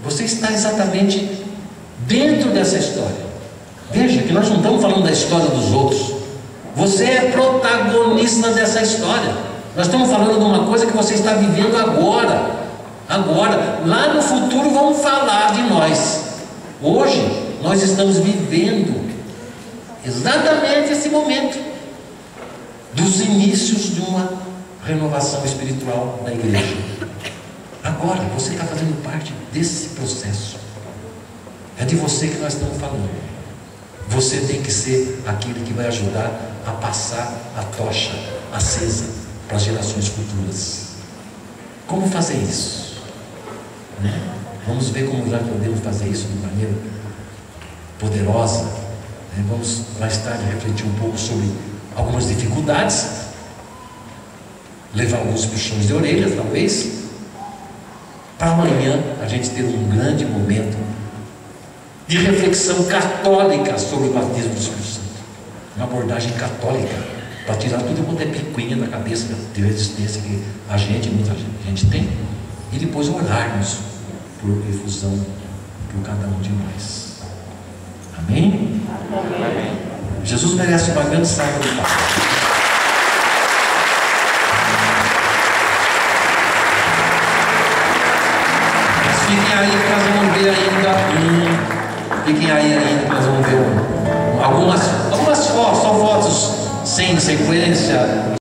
Você está exatamente dentro dessa história. Veja que nós não estamos falando da história dos outros. Você é protagonista dessa história. Nós estamos falando de uma coisa que você está vivendo agora. Agora, lá no futuro vão falar de nós. Hoje, nós estamos vivendo exatamente esse momento dos inícios de uma renovação espiritual da igreja. Agora, você está fazendo parte desse processo. É de você que nós estamos falando. Você tem que ser aquele que vai ajudar a passar a tocha acesa para as gerações futuras. Como fazer isso? Né? Vamos ver como já podemos fazer isso de maneira poderosa. Né? Vamos mais tarde refletir um pouco sobre algumas dificuldades, levar alguns puxões de orelhas, talvez, para amanhã a gente ter um grande momento de reflexão católica sobre o batismo do Espírito Santo. Uma abordagem católica, para tirar tudo quanto é picuinha da cabeça de resistência que a gente, muita gente tem, e depois orarmos por efusão por cada um de nós. Amém? Amém. Jesus merece uma grande salva de palmas. Mas fiquem aí que nós vamos ver ainda fiquem aí ainda que nós vamos ver algumas fotos, só fotos sem sequência.